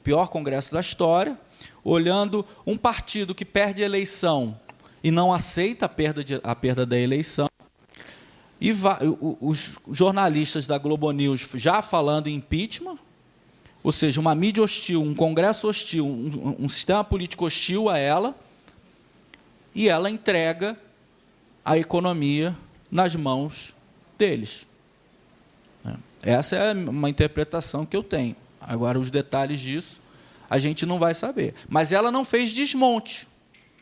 pior congresso da história, olhando um partido que perde a eleição e não aceita a perda da eleição, e os jornalistas da Globo News já falando em impeachment, ou seja, uma mídia hostil, um congresso hostil, um sistema político hostil a ela, e ela entrega a economia nas mãos deles. Essa é uma interpretação que eu tenho. Agora, os detalhes disso, a gente não vai saber. Mas ela não fez desmonte.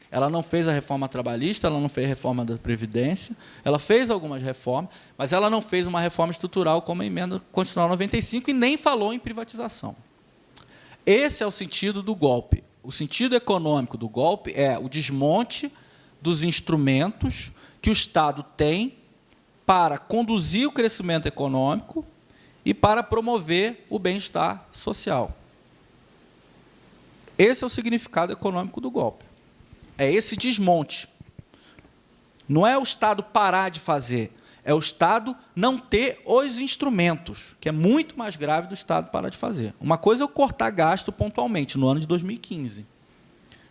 Ela não fez a reforma trabalhista, ela não fez a reforma da Previdência, ela fez algumas reformas, mas ela não fez uma reforma estrutural como a Emenda Constitucional 95 e nem falou em privatização. Esse é o sentido do golpe. O sentido econômico do golpe é o desmonte dos instrumentos que o Estado tem para conduzir o crescimento econômico e para promover o bem-estar social. Esse é o significado econômico do golpe. É esse desmonte. Não é o Estado parar de fazer, é o Estado não ter os instrumentos, que é muito mais grave do Estado parar de fazer. Uma coisa é eu cortar gasto pontualmente, no ano de 2015.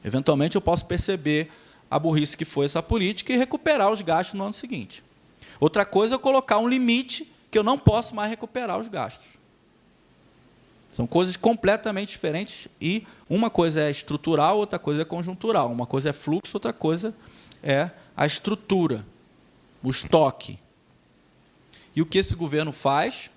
Eventualmente, eu posso perceber a burrice que foi essa política e recuperar os gastos no ano seguinte. Outra coisa é eu colocar um limite que eu não posso mais recuperar os gastos. São coisas completamente diferentes e uma coisa é estrutural, outra coisa é conjuntural. Uma coisa é fluxo, outra coisa é a estrutura, o estoque. E o que esse governo faz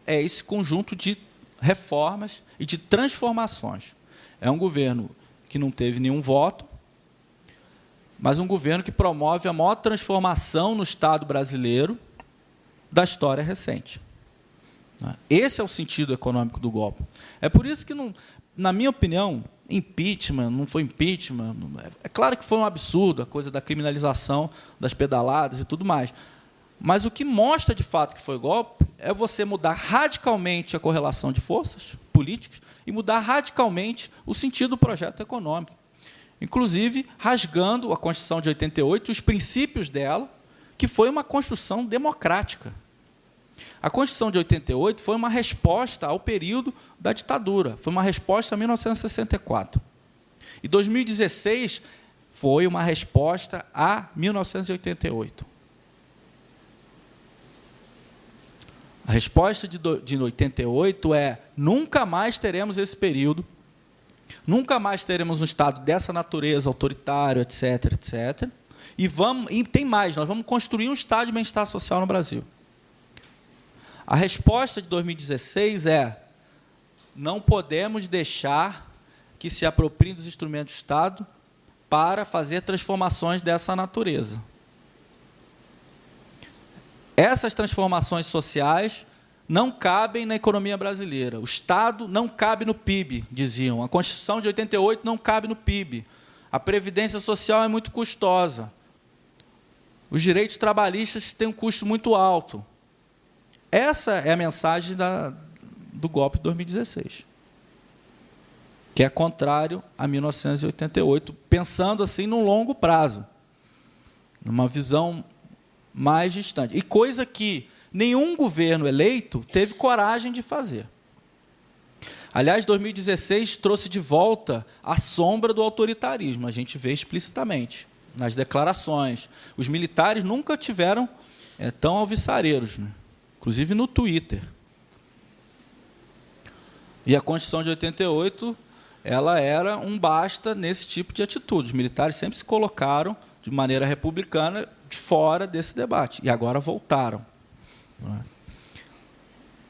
é esse conjunto de reformas e de transformações. É um governo que não teve nenhum voto, mas um governo que promove a maior transformação no Estado brasileiro da história recente. Esse é o sentido econômico do golpe. É por isso que, na minha opinião, impeachment, não foi impeachment. É claro que foi um absurdo a coisa da criminalização das pedaladas e tudo mais. Mas o que mostra, de fato, que foi golpe é você mudar radicalmente a correlação de forças políticas e mudar radicalmente o sentido do projeto econômico. Inclusive, rasgando a Constituição de 88, os princípios dela, que foi uma construção democrática. A Constituição de 88 foi uma resposta ao período da ditadura, foi uma resposta a 1964. E 2016 foi uma resposta a 1988. A resposta de 88 é: nunca mais teremos esse período, nunca mais teremos um Estado dessa natureza, autoritário, etc., etc. E tem mais, nós vamos construir um Estado de bem-estar social no Brasil. A resposta de 2016 é: não podemos deixar que se apropriem dos instrumentos do Estado para fazer transformações dessa natureza. Essas transformações sociais não cabem na economia brasileira. O Estado não cabe no PIB, diziam. A Constituição de 88 não cabe no PIB. A Previdência Social é muito custosa. Os direitos trabalhistas têm um custo muito alto. Essa é a mensagem do golpe de 2016, que é contrário a 1988, pensando assim num longo prazo, numa visão mais distante. E coisa que nenhum governo eleito teve coragem de fazer. Aliás, 2016 trouxe de volta a sombra do autoritarismo, a gente vê explicitamente nas declarações. Os militares nunca tiveram tão alvissareiros, né? Inclusive no Twitter. E a Constituição de 88, ela era um basta nesse tipo de atitude. Os militares sempre se colocaram, de maneira republicana, de fora desse debate, e agora voltaram.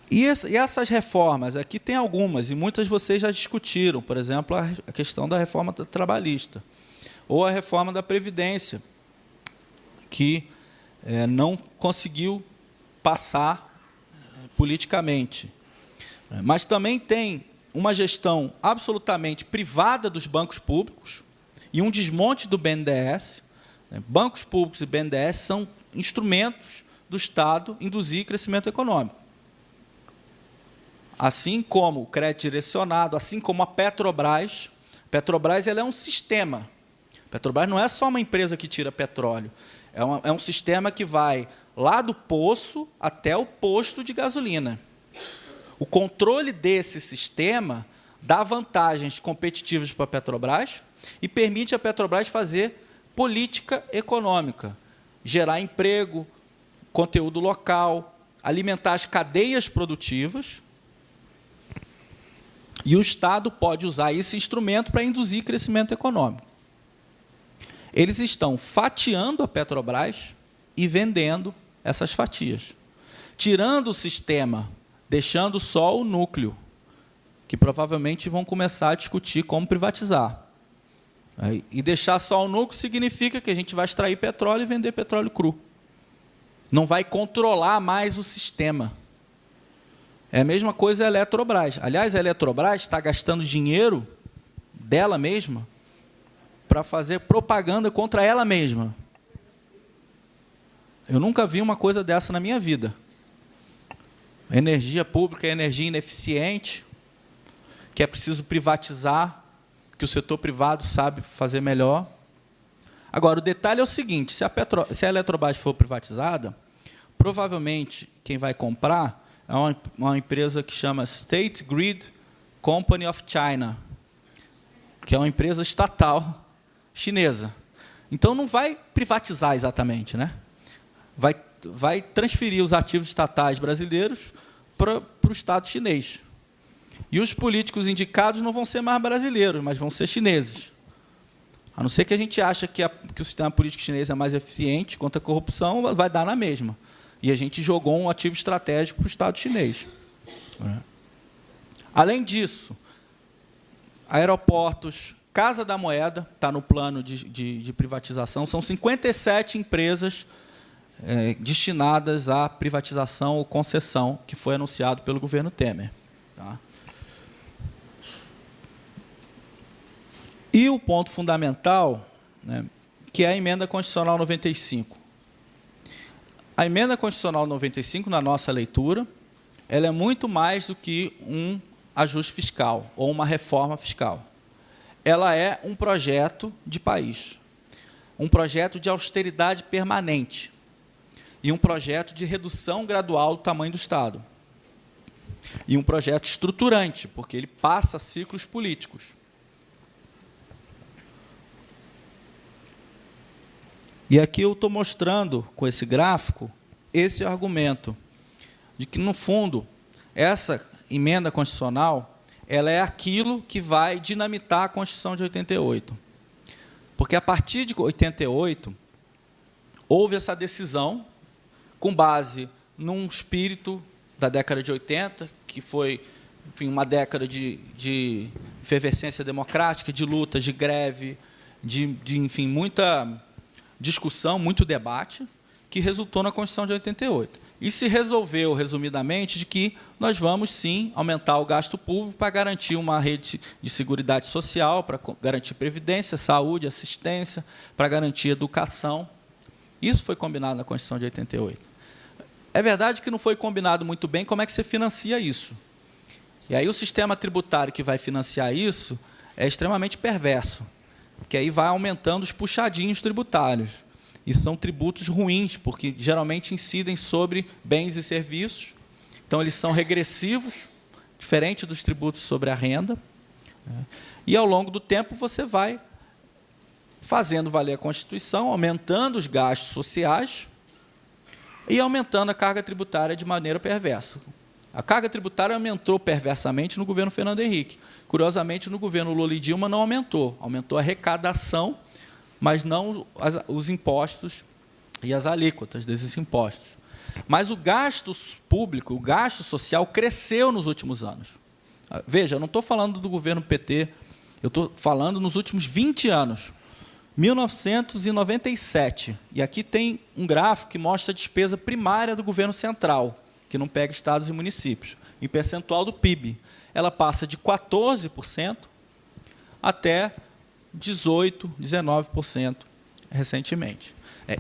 E essas reformas, aqui tem algumas, e muitas vocês já discutiram, por exemplo, a questão da reforma trabalhista, ou a reforma da Previdência, que não conseguiu passar politicamente. Mas também tem uma gestão absolutamente privada dos bancos públicos e um desmonte do BNDES. Bancos públicos e BNDES são instrumentos do Estado induzir crescimento econômico. Assim como o crédito direcionado, assim como a Petrobras. Petrobras ela é um sistema. Petrobras não é só uma empresa que tira petróleo. É um sistema que vai lá do poço até o posto de gasolina. O controle desse sistema dá vantagens competitivas para a Petrobras e permite a Petrobras fazer política econômica, gerar emprego, conteúdo local, alimentar as cadeias produtivas, e o Estado pode usar esse instrumento para induzir crescimento econômico. Eles estão fatiando a Petrobras e vendendo essas fatias, tirando o sistema, deixando só o núcleo, que provavelmente vão começar a discutir como privatizar. E deixar só o núcleo significa que a gente vai extrair petróleo e vender petróleo cru. Não vai controlar mais o sistema. É a mesma coisa a Eletrobras. Aliás, a Eletrobras está gastando dinheiro dela mesma para fazer propaganda contra ela mesma. Eu nunca vi uma coisa dessa na minha vida. A energia pública é energia ineficiente, que é preciso privatizar, que o setor privado sabe fazer melhor. Agora, o detalhe é o seguinte: se a Eletrobras for privatizada, provavelmente quem vai comprar é uma empresa que chama State Grid Company of China, que é uma empresa estatal chinesa. Então, não vai privatizar exatamente, né? Vai transferir os ativos estatais brasileiros para o Estado chinês. E os políticos indicados não vão ser mais brasileiros, mas vão ser chineses. A não ser que a gente ache que o sistema político chinês é mais eficiente contra a corrupção, vai dar na mesma. E a gente jogou um ativo estratégico para o Estado chinês. Além disso, aeroportos, Casa da Moeda está no plano de privatização. São 57 empresas destinadas à privatização ou concessão, que foi anunciado pelo governo Temer. Tá? E o ponto fundamental, né, que é a Emenda Constitucional 95. A Emenda Constitucional 95, na nossa leitura, ela é muito mais do que um ajuste fiscal ou uma reforma fiscal. Ela é um projeto de país, um projeto de austeridade permanente e um projeto de redução gradual do tamanho do Estado. E um projeto estruturante, porque ele passa ciclos políticos. E aqui eu estou mostrando, com esse gráfico, esse argumento de que, no fundo, essa emenda constitucional ela é aquilo que vai dinamitar a Constituição de 88. Porque, a partir de 88, houve essa decisão, com base num espírito da década de 80, que foi, enfim, uma década de efervescência democrática, de luta, de greve, enfim, muita discussão, muito debate, que resultou na Constituição de 88. E se resolveu, resumidamente, de que nós vamos, sim, aumentar o gasto público para garantir uma rede de seguridade social, para garantir previdência, saúde, assistência, para garantir educação. Isso foi combinado na Constituição de 88. É verdade que não foi combinado muito bem como é que você financia isso. E aí o sistema tributário que vai financiar isso é extremamente perverso, porque aí vai aumentando os puxadinhos tributários. E são tributos ruins, porque geralmente incidem sobre bens e serviços. Então, eles são regressivos, diferente dos tributos sobre a renda. E, ao longo do tempo, você vai fazendo valer a Constituição, aumentando os gastos sociais e aumentando a carga tributária de maneira perversa. A carga tributária aumentou perversamente no governo Fernando Henrique. Curiosamente, no governo Lula e Dilma não aumentou. Aumentou a arrecadação, mas não os impostos e as alíquotas desses impostos. Mas o gasto público, o gasto social, cresceu nos últimos anos. Veja, eu não estou falando do governo PT, eu estou falando nos últimos 20 anos. 1997, e aqui tem um gráfico que mostra a despesa primária do governo central, que não pega estados e municípios, em percentual do PIB. Ela passa de 14% até 18%, 19% recentemente.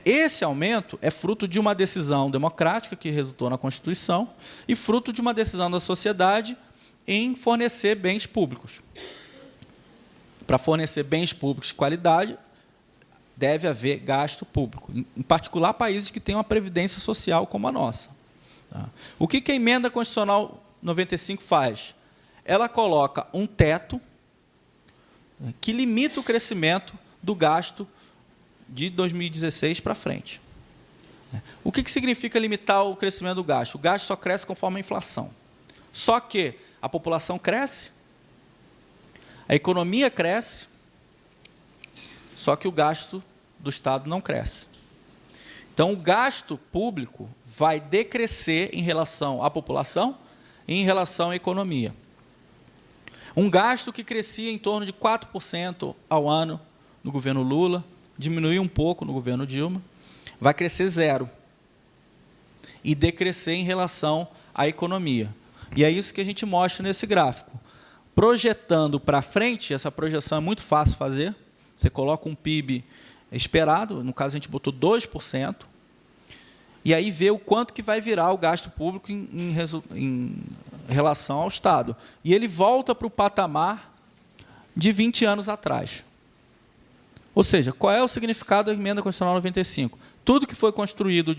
Esse aumento é fruto de uma decisão democrática que resultou na Constituição e fruto de uma decisão da sociedade em fornecer bens públicos. Para fornecer bens públicos de qualidade, deve haver gasto público, em particular países que têm uma previdência social como a nossa. O que a Emenda Constitucional 95 faz? Ela coloca um teto que limita o crescimento do gasto de 2016 para frente. O que significa limitar o crescimento do gasto? O gasto só cresce conforme a inflação. Só que a população cresce, a economia cresce, só que o gasto do Estado não cresce. Então, o gasto público vai decrescer em relação à população e em relação à economia. Um gasto que crescia em torno de 4% ao ano no governo Lula, diminuiu um pouco no governo Dilma, vai crescer 0% e decrescer em relação à economia. E é isso que a gente mostra nesse gráfico. Projetando para frente, essa projeção é muito fácil de fazer, você coloca um PIB esperado, no caso a gente botou 2%, e aí vê o quanto que vai virar o gasto público em relação ao Estado. E ele volta para o patamar de 20 anos atrás. Ou seja, qual é o significado da Emenda Constitucional 95? Tudo que foi construído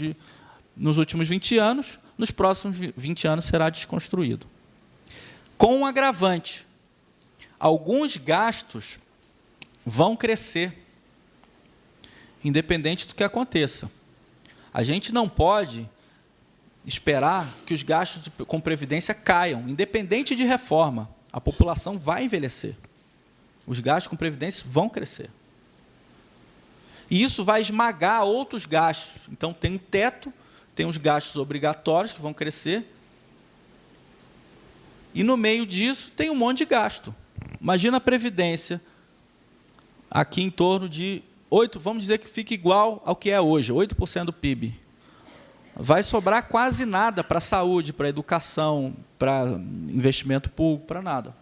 nos últimos 20 anos, nos próximos 20 anos será desconstruído. Com um agravante, alguns gastos vão crescer, independente do que aconteça. A gente não pode esperar que os gastos com previdência caiam, independente de reforma. A população vai envelhecer. Os gastos com previdência vão crescer. E isso vai esmagar outros gastos. Então, tem um teto, tem os gastos obrigatórios que vão crescer, e, no meio disso, tem um monte de gasto. Imagina a previdência, aqui em torno de 8%, vamos dizer que fique igual ao que é hoje, 8% do PIB. vai sobrar quase nada para a saúde, para a educação, para investimento público, para nada.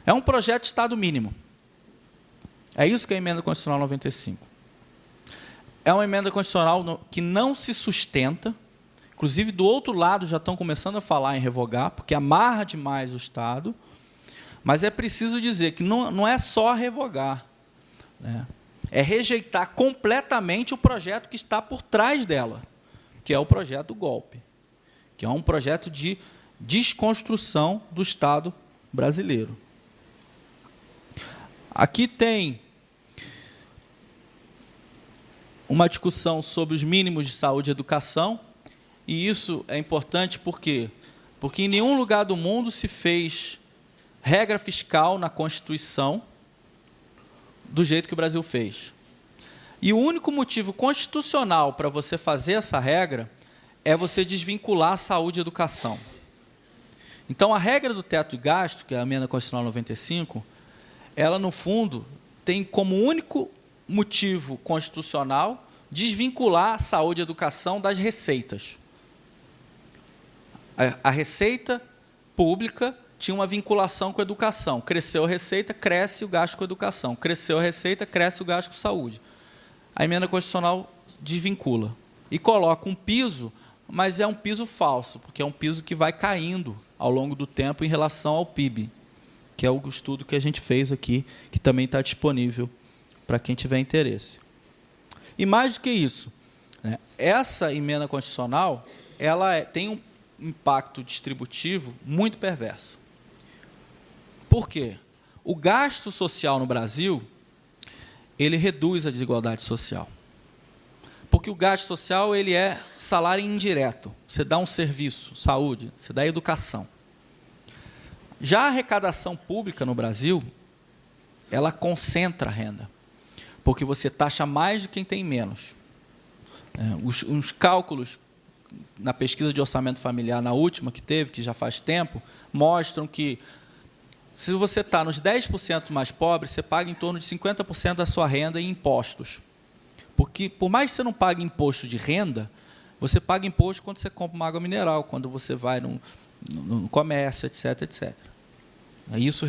É um projeto de Estado mínimo. É isso que é a Emenda Constitucional 95. É uma emenda constitucional que não se sustenta. Inclusive, do outro lado, já estão começando a falar em revogar, porque amarra demais o Estado. Mas é preciso dizer que não é só revogar, né? É rejeitar completamente o projeto que está por trás dela, que é o projeto do golpe, que é um projeto de desconstrução do Estado brasileiro. Aqui tem uma discussão sobre os mínimos de saúde e educação, e isso é importante por quê? Porque em nenhum lugar do mundo se fez regra fiscal na Constituição do jeito que o Brasil fez. E o único motivo constitucional para você fazer essa regra é você desvincular a saúde e educação. Então, a regra do teto de gasto, que é a Emenda Constitucional 95, ela, no fundo, tem como único motivo constitucional desvincular a saúde e educação das receitas. A receita pública tinha uma vinculação com a educação. Cresceu a receita, cresce o gasto com a educação. Cresceu a receita, cresce o gasto com saúde. A emenda constitucional desvincula e coloca um piso, mas é um piso falso, porque é um piso que vai caindo ao longo do tempo em relação ao PIB, que é o estudo que a gente fez aqui, que também está disponível para quem tiver interesse. E mais do que isso, né, essa emenda constitucional ela tem um impacto distributivo muito perverso. Por quê? O gasto social no Brasil, ele reduz a desigualdade social. Porque o gasto social ele é salário indireto. Você dá um serviço, saúde, você dá educação. Já a arrecadação pública no Brasil, ela concentra a renda, porque você taxa mais de quem tem menos. Os cálculos na pesquisa de orçamento familiar, na última que teve, que já faz tempo, mostram que se você está nos 10% mais pobres, você paga em torno de 50% da sua renda em impostos. Porque, por mais que você não pague imposto de renda, você paga imposto quando você compra uma água mineral, quando você vai no comércio, etc, etc. Isso,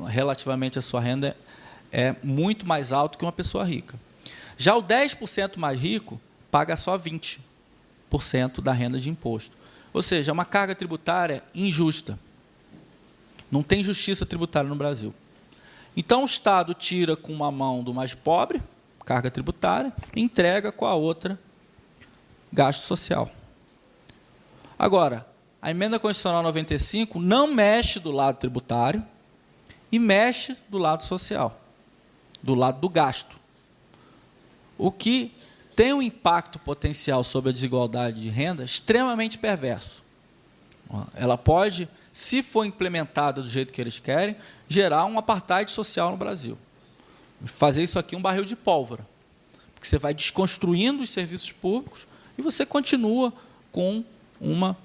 relativamente à sua renda, é muito mais alto que uma pessoa rica. Já o 10% mais rico paga só 20% da renda de imposto. Ou seja, é uma carga tributária injusta. Não tem justiça tributária no Brasil. Então, o Estado tira com uma mão do mais pobre, carga tributária, e entrega com a outra, gasto social. Agora, a Emenda Constitucional 95 não mexe do lado tributário e mexe do lado social, do lado do gasto. O que tem um impacto potencial sobre a desigualdade de renda extremamente perverso. Ela pode, se for implementada do jeito que eles querem, gerar um apartheid social no Brasil. Fazer isso aqui um barril de pólvora. Porque você vai desconstruindo os serviços públicos e você continua com uma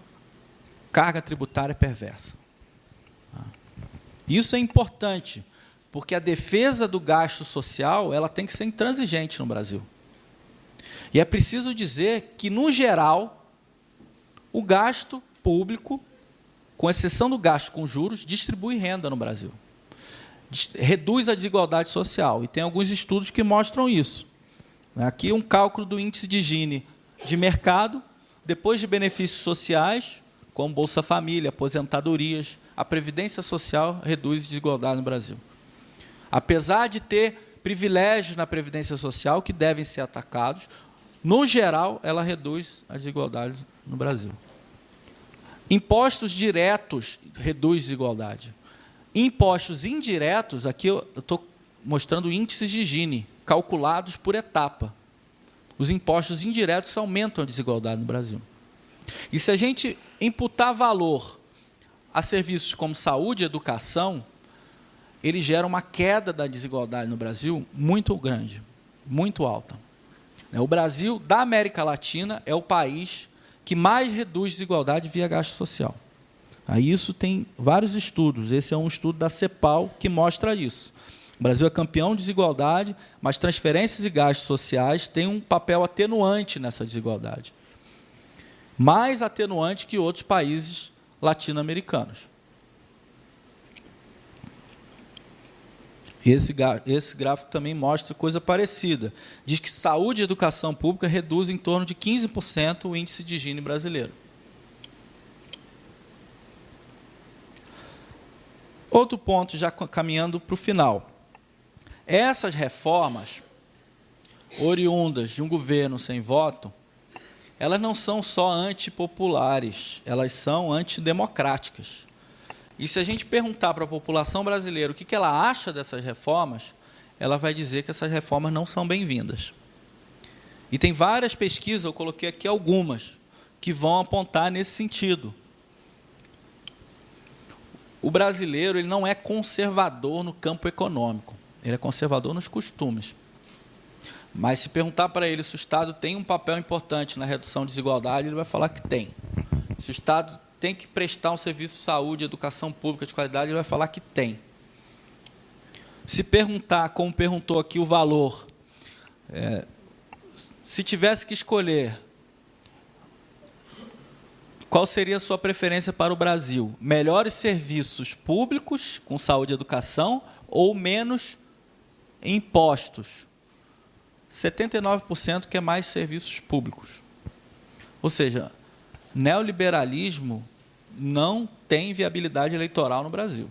carga tributária perversa. Isso é importante, porque a defesa do gasto social ela tem que ser intransigente no Brasil. E é preciso dizer que, no geral, o gasto público, com exceção do gasto com juros, distribui renda no Brasil. Reduz a desigualdade social. E tem alguns estudos que mostram isso. Aqui um cálculo do índice de Gini de mercado, depois de benefícios sociais, como Bolsa Família, aposentadorias, a Previdência Social reduz a desigualdade no Brasil. Apesar de ter privilégios na Previdência Social que devem ser atacados, no geral, ela reduz a desigualdade no Brasil. Impostos diretos reduz desigualdade. Impostos indiretos, aqui eu estou mostrando índices de Gini, calculados por etapa. Os impostos indiretos aumentam a desigualdade no Brasil. E se a gente imputar valor a serviços como saúde e educação, ele gera uma queda da desigualdade no Brasil muito grande, muito alta. O Brasil, da América Latina, é o país que mais reduz desigualdade via gasto social. Aí isso tem vários estudos. Esse é um estudo da CEPAL que mostra isso. O Brasil é campeão de desigualdade, mas transferências e gastos sociais têm um papel atenuante nessa desigualdade. mais atenuante que outros países latino-americanos. Esse gráfico também mostra coisa parecida. Diz que saúde e educação pública reduz em torno de 15% o índice de Gini brasileiro. Outro ponto, já caminhando para o final. Essas reformas, oriundas de um governo sem voto, elas não são só antipopulares, elas são antidemocráticas. E se a gente perguntar para a população brasileira o que ela acha dessas reformas, ela vai dizer que essas reformas não são bem-vindas. E tem várias pesquisas, eu coloquei aqui algumas, que vão apontar nesse sentido. O brasileiro ele não é conservador no campo econômico, ele é conservador nos costumes. Mas se perguntar para ele se o Estado tem um papel importante na redução da desigualdade, ele vai falar que tem. Se o Estado tem que prestar um serviço de saúde, educação pública de qualidade, ele vai falar que tem. Se perguntar, como perguntou aqui, o valor, se tivesse que escolher, qual seria a sua preferência para o Brasil? Melhores serviços públicos, com saúde e educação, ou menos impostos? 79% quer mais serviços públicos. Ou seja, neoliberalismo não tem viabilidade eleitoral no Brasil.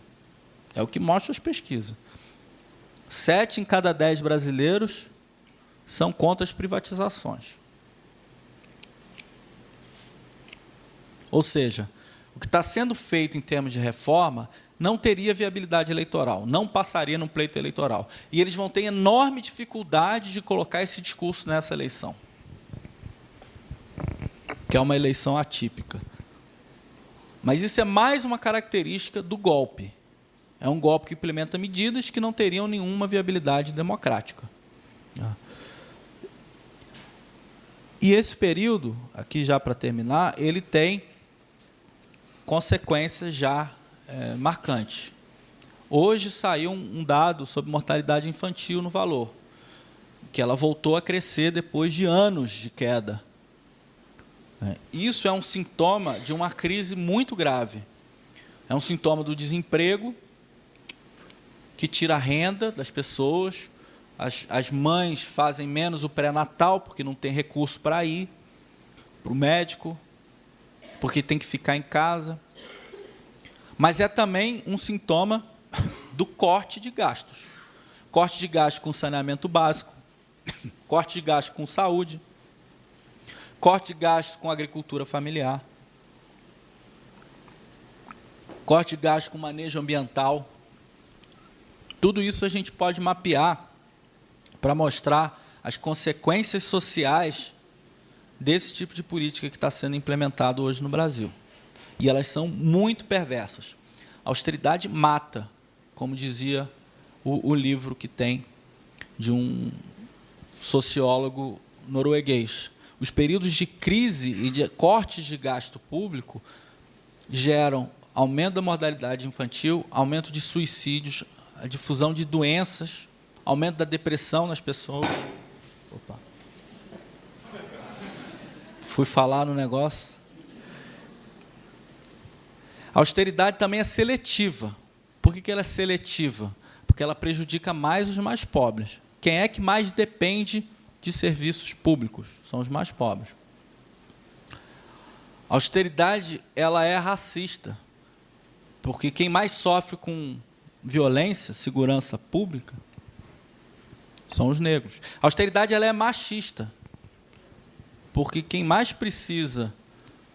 É o que mostram as pesquisas. 7 em cada 10 brasileiros são contra as privatizações. Ou seja, o que está sendo feito em termos de reforma não teria viabilidade eleitoral, não passaria num pleito eleitoral. E eles vão ter enorme dificuldade de colocar esse discurso nessa eleição, que é uma eleição atípica. Mas isso é mais uma característica do golpe. É um golpe que implementa medidas que não teriam nenhuma viabilidade democrática. E esse período, aqui já para terminar, ele tem consequências já marcantes. Hoje saiu um dado sobre mortalidade infantil no valor, que ela voltou a crescer depois de anos de queda. Isso é um sintoma de uma crise muito grave. É um sintoma do desemprego, que tira a renda das pessoas, as mães fazem menos o pré-natal, porque não tem recurso para ir para o médico, porque tem que ficar em casa. Mas é também um sintoma do corte de gastos. Corte de gasto com saneamento básico, corte de gasto com saúde, corte de gasto com agricultura familiar, corte de gasto com manejo ambiental. Tudo isso a gente pode mapear para mostrar as consequências sociais desse tipo de política que está sendo implementado hoje no Brasil. E elas são muito perversas. A austeridade mata, como dizia o livro que tem de um sociólogo norueguês. Os períodos de crise e de cortes de gasto público geram aumento da mortalidade infantil, aumento de suicídios, a difusão de doenças, aumento da depressão nas pessoas. Opa. Fui falar no negócio. A austeridade também é seletiva. Por que ela é seletiva? Porque ela prejudica mais os mais pobres. Quem é que mais depende de serviços públicos? São os mais pobres. A austeridade ela é racista, porque quem mais sofre com violência, segurança pública, são os negros. A austeridade ela é machista, porque quem mais precisa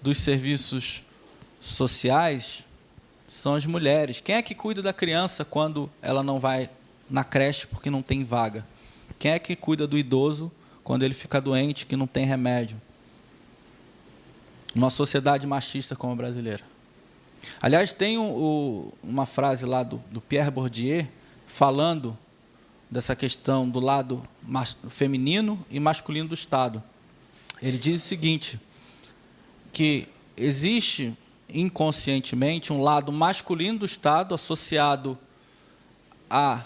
dos serviços sociais são as mulheres. Quem é que cuida da criança quando ela não vai na creche porque não tem vaga? Quem é que cuida do idoso quando ele fica doente, que não tem remédio? Numa sociedade machista como a brasileira. Aliás, tem uma frase lá do Pierre Bourdieu falando dessa questão do lado feminino e masculino do Estado. Ele diz o seguinte, que existe inconscientemente um lado masculino do Estado associado a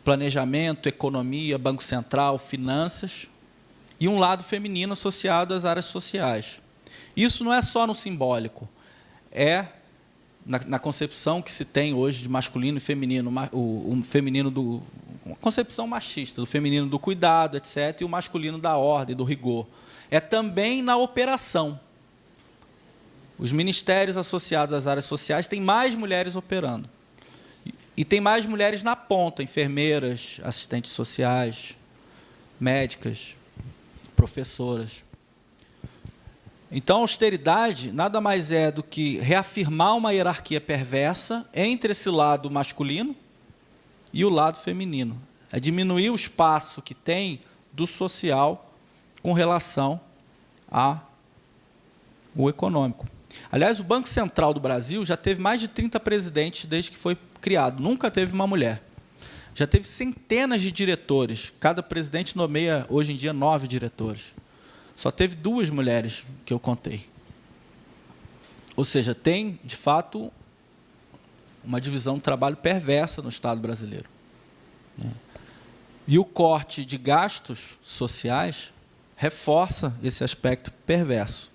planejamento, economia, Banco Central, finanças, e um lado feminino associado às áreas sociais. Isso não é só no simbólico, é na concepção que se tem hoje de masculino e feminino, o feminino uma concepção machista, do feminino do cuidado, etc., e o masculino da ordem, do rigor. É também na operação. Os ministérios associados às áreas sociais têm mais mulheres operando. E tem mais mulheres na ponta, enfermeiras, assistentes sociais, médicas, professoras. Então, a austeridade nada mais é do que reafirmar uma hierarquia perversa entre esse lado masculino e o lado feminino. É diminuir o espaço que tem do social com relação ao econômico. Aliás, o Banco Central do Brasil já teve mais de 30 presidentes desde que foi criado. Nunca teve uma mulher. Já teve centenas de diretores. Cada presidente nomeia, hoje em dia, 9 diretores. Só teve 2 mulheres que eu contei. Ou seja, tem, de fato, uma divisão de trabalho perversa no Estado brasileiro. E o corte de gastos sociais reforça esse aspecto perverso.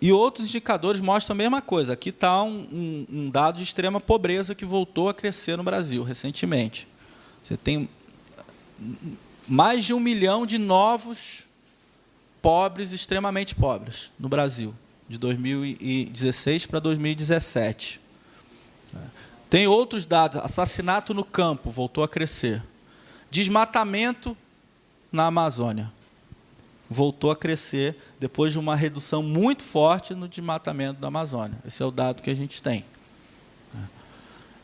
E outros indicadores mostram a mesma coisa. Aqui está um dado de extrema pobreza que voltou a crescer no Brasil recentemente. Você tem mais de 1 milhão de novos pobres, extremamente pobres, no Brasil, de 2016 para 2017. Tem outros dados. Assassinato no campo voltou a crescer. Desmatamento na Amazônia voltou a crescer depois de uma redução muito forte no desmatamento da Amazônia. Esse é o dado que a gente tem.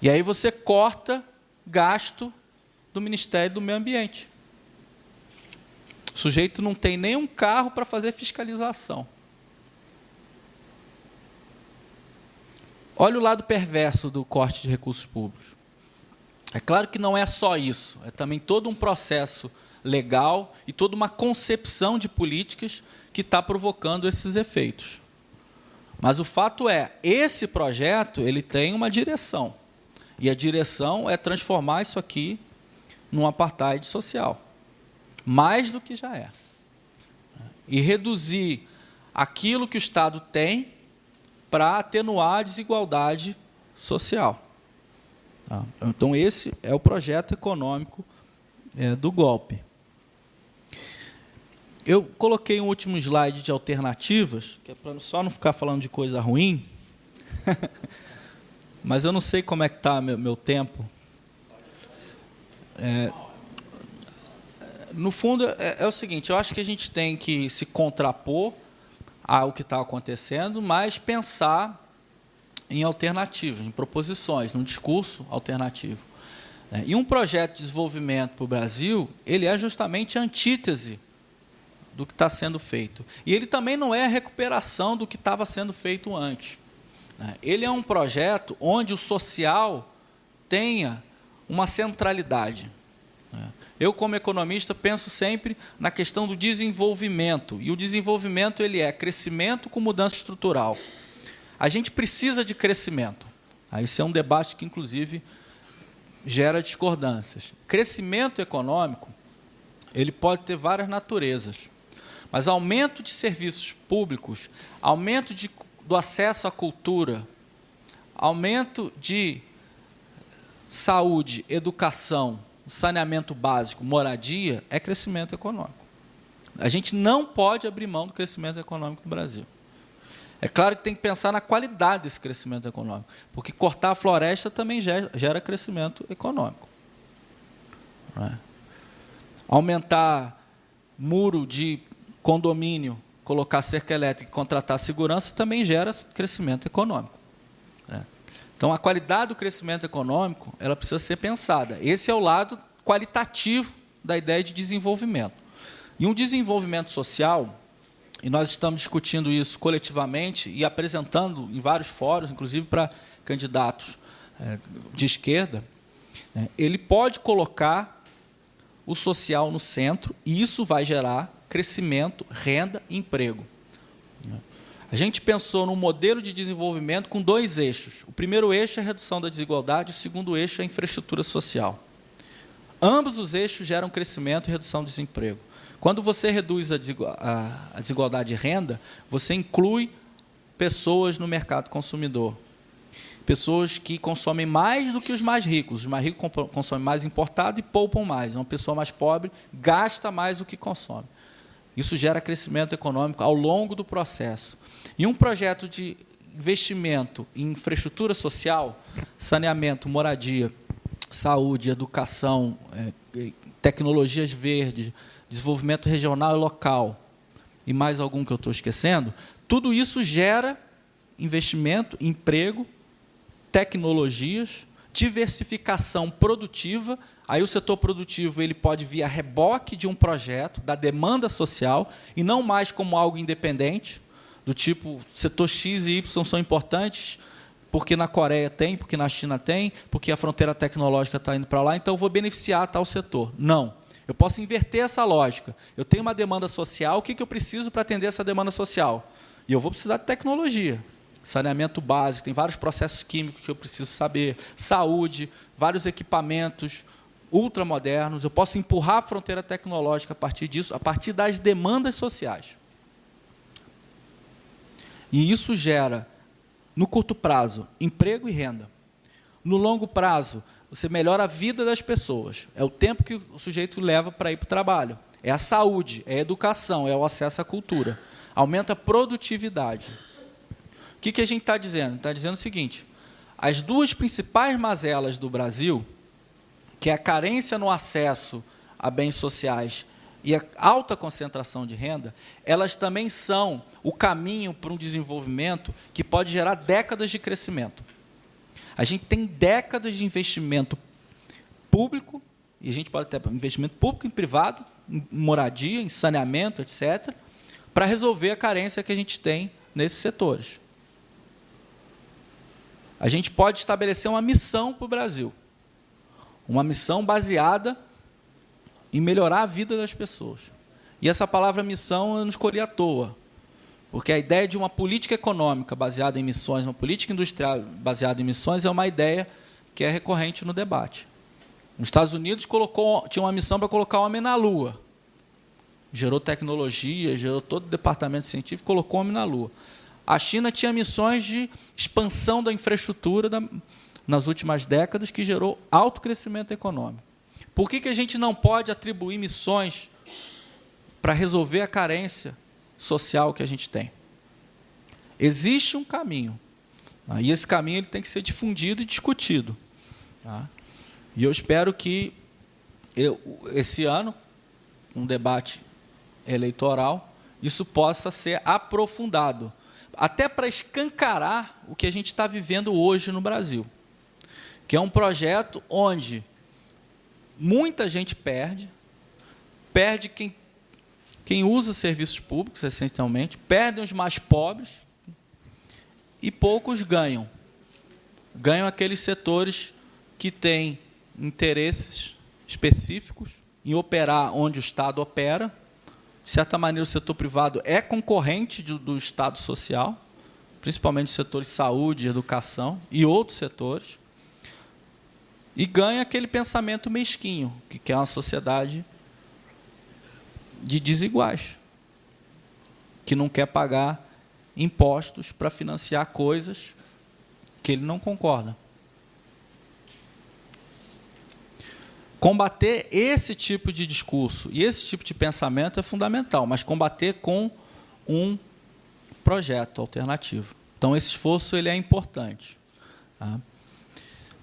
E aí você corta gasto do Ministério do Meio Ambiente. O sujeito não tem nenhum carro para fazer fiscalização. Olha o lado perverso do corte de recursos públicos. É claro que não é só isso, é também todo um processo legal e toda uma concepção de políticas que está provocando esses efeitos. Mas o fato é, esse projeto ele tem uma direção. E a direção é transformar isso aqui num apartheid social. Mais do que já é. E reduzir aquilo que o Estado tem para atenuar a desigualdade social. Então, esse é o projeto econômico do golpe. Eu coloquei um último slide de alternativas, que é para só não ficar falando de coisa ruim, mas eu não sei como é que está meu tempo. No fundo, é o seguinte, eu acho que a gente tem que se contrapor ao que está acontecendo, mas pensar em alternativas, em proposições, num discurso alternativo. E um projeto de desenvolvimento para o Brasil, ele é justamente a antítese do que está sendo feito. E ele também não é a recuperação do que estava sendo feito antes. Ele é um projeto onde o social tenha uma centralidade. Eu, como economista, penso sempre na questão do desenvolvimento. E o desenvolvimento ele é crescimento com mudança estrutural. A gente precisa de crescimento. Esse é um debate que, inclusive, gera discordâncias. Crescimento econômico ele pode ter várias naturezas. Mas aumento de serviços públicos, aumento do acesso à cultura, aumento de saúde, educação, saneamento básico, moradia, é crescimento econômico. A gente não pode abrir mão do crescimento econômico do Brasil. É claro que tem que pensar na qualidade desse crescimento econômico, porque cortar a floresta também gera crescimento econômico. Aumentar muro de condomínio, colocar cerca elétrica e contratar segurança também gera crescimento econômico. Então, a qualidade do crescimento econômico ela precisa ser pensada. Esse é o lado qualitativo da ideia de desenvolvimento. E um desenvolvimento social, e nós estamos discutindo isso coletivamente e apresentando em vários fóruns, inclusive para candidatos de esquerda, ele pode colocar o social no centro e isso vai gerar crescimento, renda e emprego. A gente pensou num modelo de desenvolvimento com 2 eixos. O primeiro eixo é a redução da desigualdade, o segundo eixo é a infraestrutura social. Ambos os eixos geram crescimento e redução do desemprego. Quando você reduz a desigualdade de renda, você inclui pessoas no mercado consumidor. Pessoas que consomem mais do que os mais ricos. Os mais ricos consomem mais importado e poupam mais. Uma pessoa mais pobre gasta mais do que consome. Isso gera crescimento econômico ao longo do processo. E um projeto de investimento em infraestrutura social, saneamento, moradia, saúde, educação, tecnologias verdes, desenvolvimento regional e local, e mais algum que eu estou esquecendo, tudo isso gera investimento, emprego, tecnologias, diversificação produtiva. Aí o setor produtivo ele pode vir a reboque de um projeto, da demanda social, e não mais como algo independente, do tipo, setor X e Y são importantes, porque na Coreia tem, porque na China tem, porque a fronteira tecnológica está indo para lá, então eu vou beneficiar tal setor. Não. Eu posso inverter essa lógica. Eu tenho uma demanda social, o que eu preciso para atender essa demanda social? E eu vou precisar de tecnologia. Saneamento básico, tem vários processos químicos que eu preciso saber, saúde, vários equipamentos ultramodernos. Eu posso empurrar a fronteira tecnológica a partir disso, a partir das demandas sociais. E isso gera, no curto prazo, emprego e renda. No longo prazo, você melhora a vida das pessoas. É o tempo que o sujeito leva para ir para o trabalho. É a saúde, é a educação, é o acesso à cultura. Aumenta a produtividade. O que a gente está dizendo? Está dizendo o seguinte, as duas principais mazelas do Brasil, que é a carência no acesso a bens sociais e a alta concentração de renda, elas também são o caminho para um desenvolvimento que pode gerar décadas de crescimento. A gente tem décadas de investimento público, e a gente pode ter investimento público e privado, em moradia, em saneamento, etc., para resolver a carência que a gente tem nesses setores. A gente pode estabelecer uma missão para o Brasil, uma missão baseada em melhorar a vida das pessoas. E essa palavra missão eu não escolhi à toa, porque a ideia de uma política econômica baseada em missões, uma política industrial baseada em missões, é uma ideia que é recorrente no debate. Nos Estados Unidos tinha uma missão para colocar o homem na Lua. Gerou tecnologia, gerou todo o departamento científico, colocou o homem na Lua. A China tinha missões de expansão da infraestrutura nas últimas décadas, que gerou alto crescimento econômico. Por que a gente não pode atribuir missões para resolver a carência social que a gente tem? Existe um caminho, e esse caminho ele tem que ser difundido e discutido. E eu espero que esse ano, um debate eleitoral, isso possa ser aprofundado, até para escancarar o que a gente está vivendo hoje no Brasil, que é um projeto onde muita gente perde quem usa serviços públicos, essencialmente, perdem os mais pobres e poucos ganham. Ganham aqueles setores que têm interesses específicos em operar onde o Estado opera. De certa maneira, o setor privado é concorrente do Estado social, principalmente os setores de saúde, educação e outros setores, e ganha aquele pensamento mesquinho, que é uma sociedade de desiguais, que não quer pagar impostos para financiar coisas que ele não concorda. Combater esse tipo de discurso e esse tipo de pensamento é fundamental, mas combater com um projeto alternativo. Então, esse esforço ele é importante.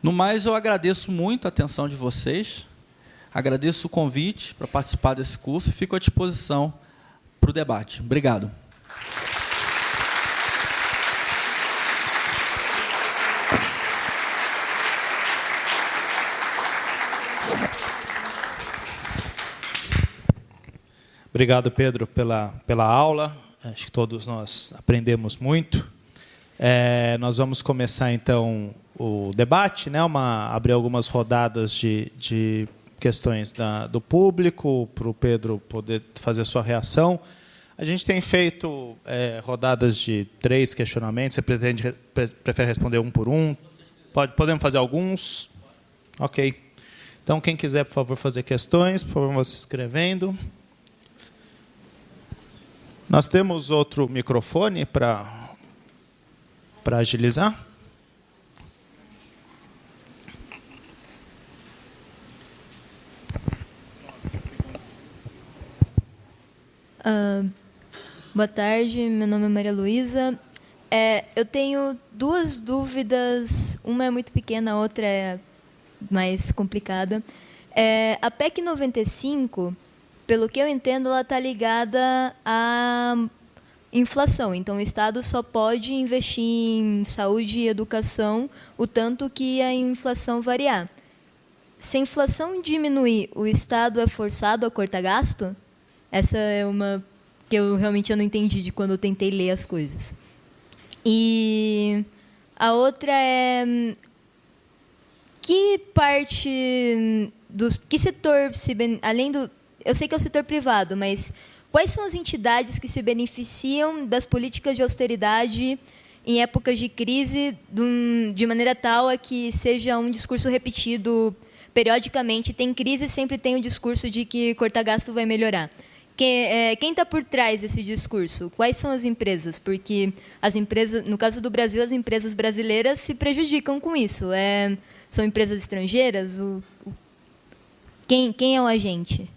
No mais, eu agradeço muito a atenção de vocês, agradeço o convite para participar desse curso e fico à disposição para o debate. Obrigado. Obrigado, Pedro, pela aula. Acho que todos nós aprendemos muito. Nós vamos começar, então, o debate, né? Abrir algumas rodadas de questões do público, para o Pedro poder fazer sua reação. A gente tem feito rodadas de 3 questionamentos. Você prefere responder um por um? Podemos fazer alguns? Ok. Então, Então, quem quiser, por favor, fazer questões, por favor, se inscrevendo. Nós temos outro microfone para agilizar? Boa tarde, meu nome é Maria Luísa. Eu tenho duas dúvidas, uma é muito pequena, a outra é mais complicada. A PEC 95, pelo que eu entendo, ela está ligada à inflação. Então, o Estado só pode investir em saúde e educação o tanto que a inflação variar. Se a inflação diminuir, o Estado é forçado a cortar gasto? Essa é uma que eu realmente não entendi de quando eu tentei ler as coisas. E a outra é que parte que setor além do, eu sei que é o setor privado, mas quais são as entidades que se beneficiam das políticas de austeridade em épocas de crise de maneira tal a que seja um discurso repetido periodicamente? Tem crise, sempre tem o discurso de que cortar gasto vai melhorar. Quem está por trás desse discurso? Quais são as empresas? Porque as empresas, no caso do Brasil, as empresas brasileiras se prejudicam com isso. São empresas estrangeiras? Quem é o agente?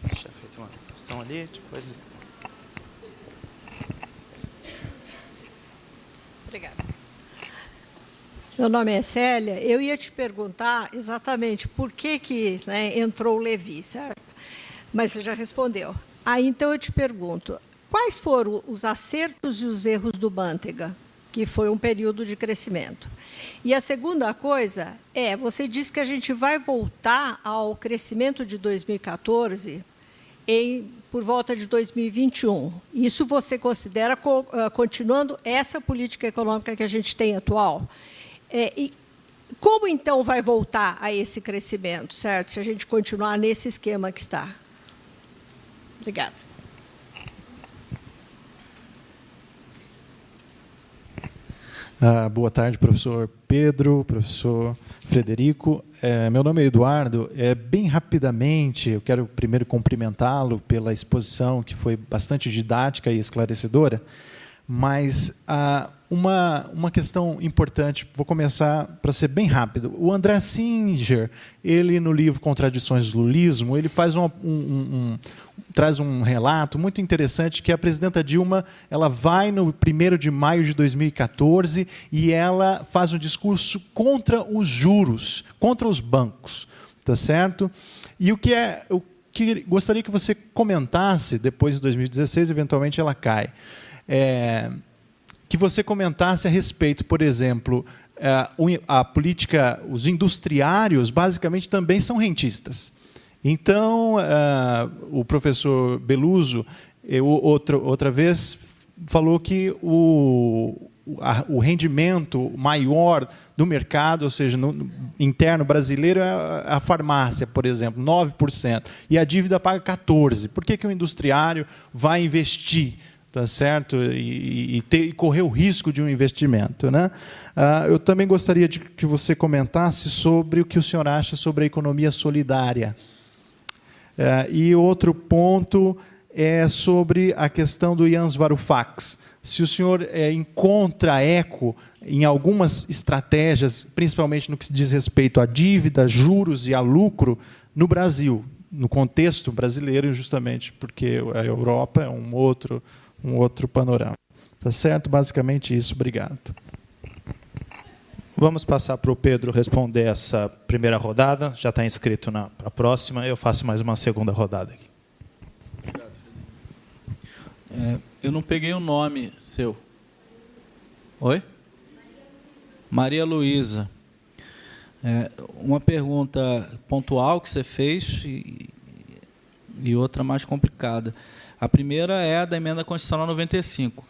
Deixa eu feito uma questão ali, depois... Obrigada. Meu nome é Célia. Eu ia te perguntar exatamente por que entrou o Levi, certo? Mas você já respondeu. Então eu te pergunto, quais foram os acertos e os erros do Manteiga, que foi um período de crescimento? E a segunda coisa você disse que a gente vai voltar ao crescimento de 2014 por volta de 2021. Isso você considera continuando essa política econômica que a gente tem atual? E como, então, vai voltar a esse crescimento, certo? Se a gente continuar nesse esquema que está. Obrigada. Boa tarde, professor Pedro, professor Frederico. Meu nome é Eduardo. Bem rapidamente, eu quero primeiro cumprimentá-lo pela exposição, que foi bastante didática e esclarecedora, mas uma questão importante, vou começar para ser bem rápido. O André Singer, ele no livro Contradições do Lulismo, ele faz traz um relato muito interessante que a presidenta Dilma ela vai no 1º de maio de 2014 e ela faz um discurso contra os juros, contra os bancos, tá certo? E o que gostaria que você comentasse depois de 2016, eventualmente ela cai. Que você comentasse a respeito, por exemplo, a política, os industriários basicamente também são rentistas. Então, o professor Beluso, outra vez, falou que o rendimento maior do mercado, ou seja, no interno brasileiro, é a farmácia, por exemplo, 9%, e a dívida paga 14%. Por que o industriário vai investir? Tá certo? E correr o risco de um investimento, né? Eu também gostaria de que você comentasse sobre o que o senhor acha sobre a economia solidária. E outro ponto é sobre a questão do Jens Varoufakis. Se o senhor encontra eco em algumas estratégias, principalmente no que se diz respeito à dívida, juros e a lucro no Brasil, no contexto brasileiro, justamente porque a Europa é um outro panorama. Tá certo? Basicamente isso. Obrigado. Vamos passar para o Pedro responder essa primeira rodada. Já está inscrito para a próxima. Eu faço mais uma segunda rodada aqui. Obrigado, Felipe. Eu não peguei o nome seu. Oi? Maria Luísa. Uma pergunta pontual que você fez e outra mais complicada. A primeira é a da emenda constitucional 95.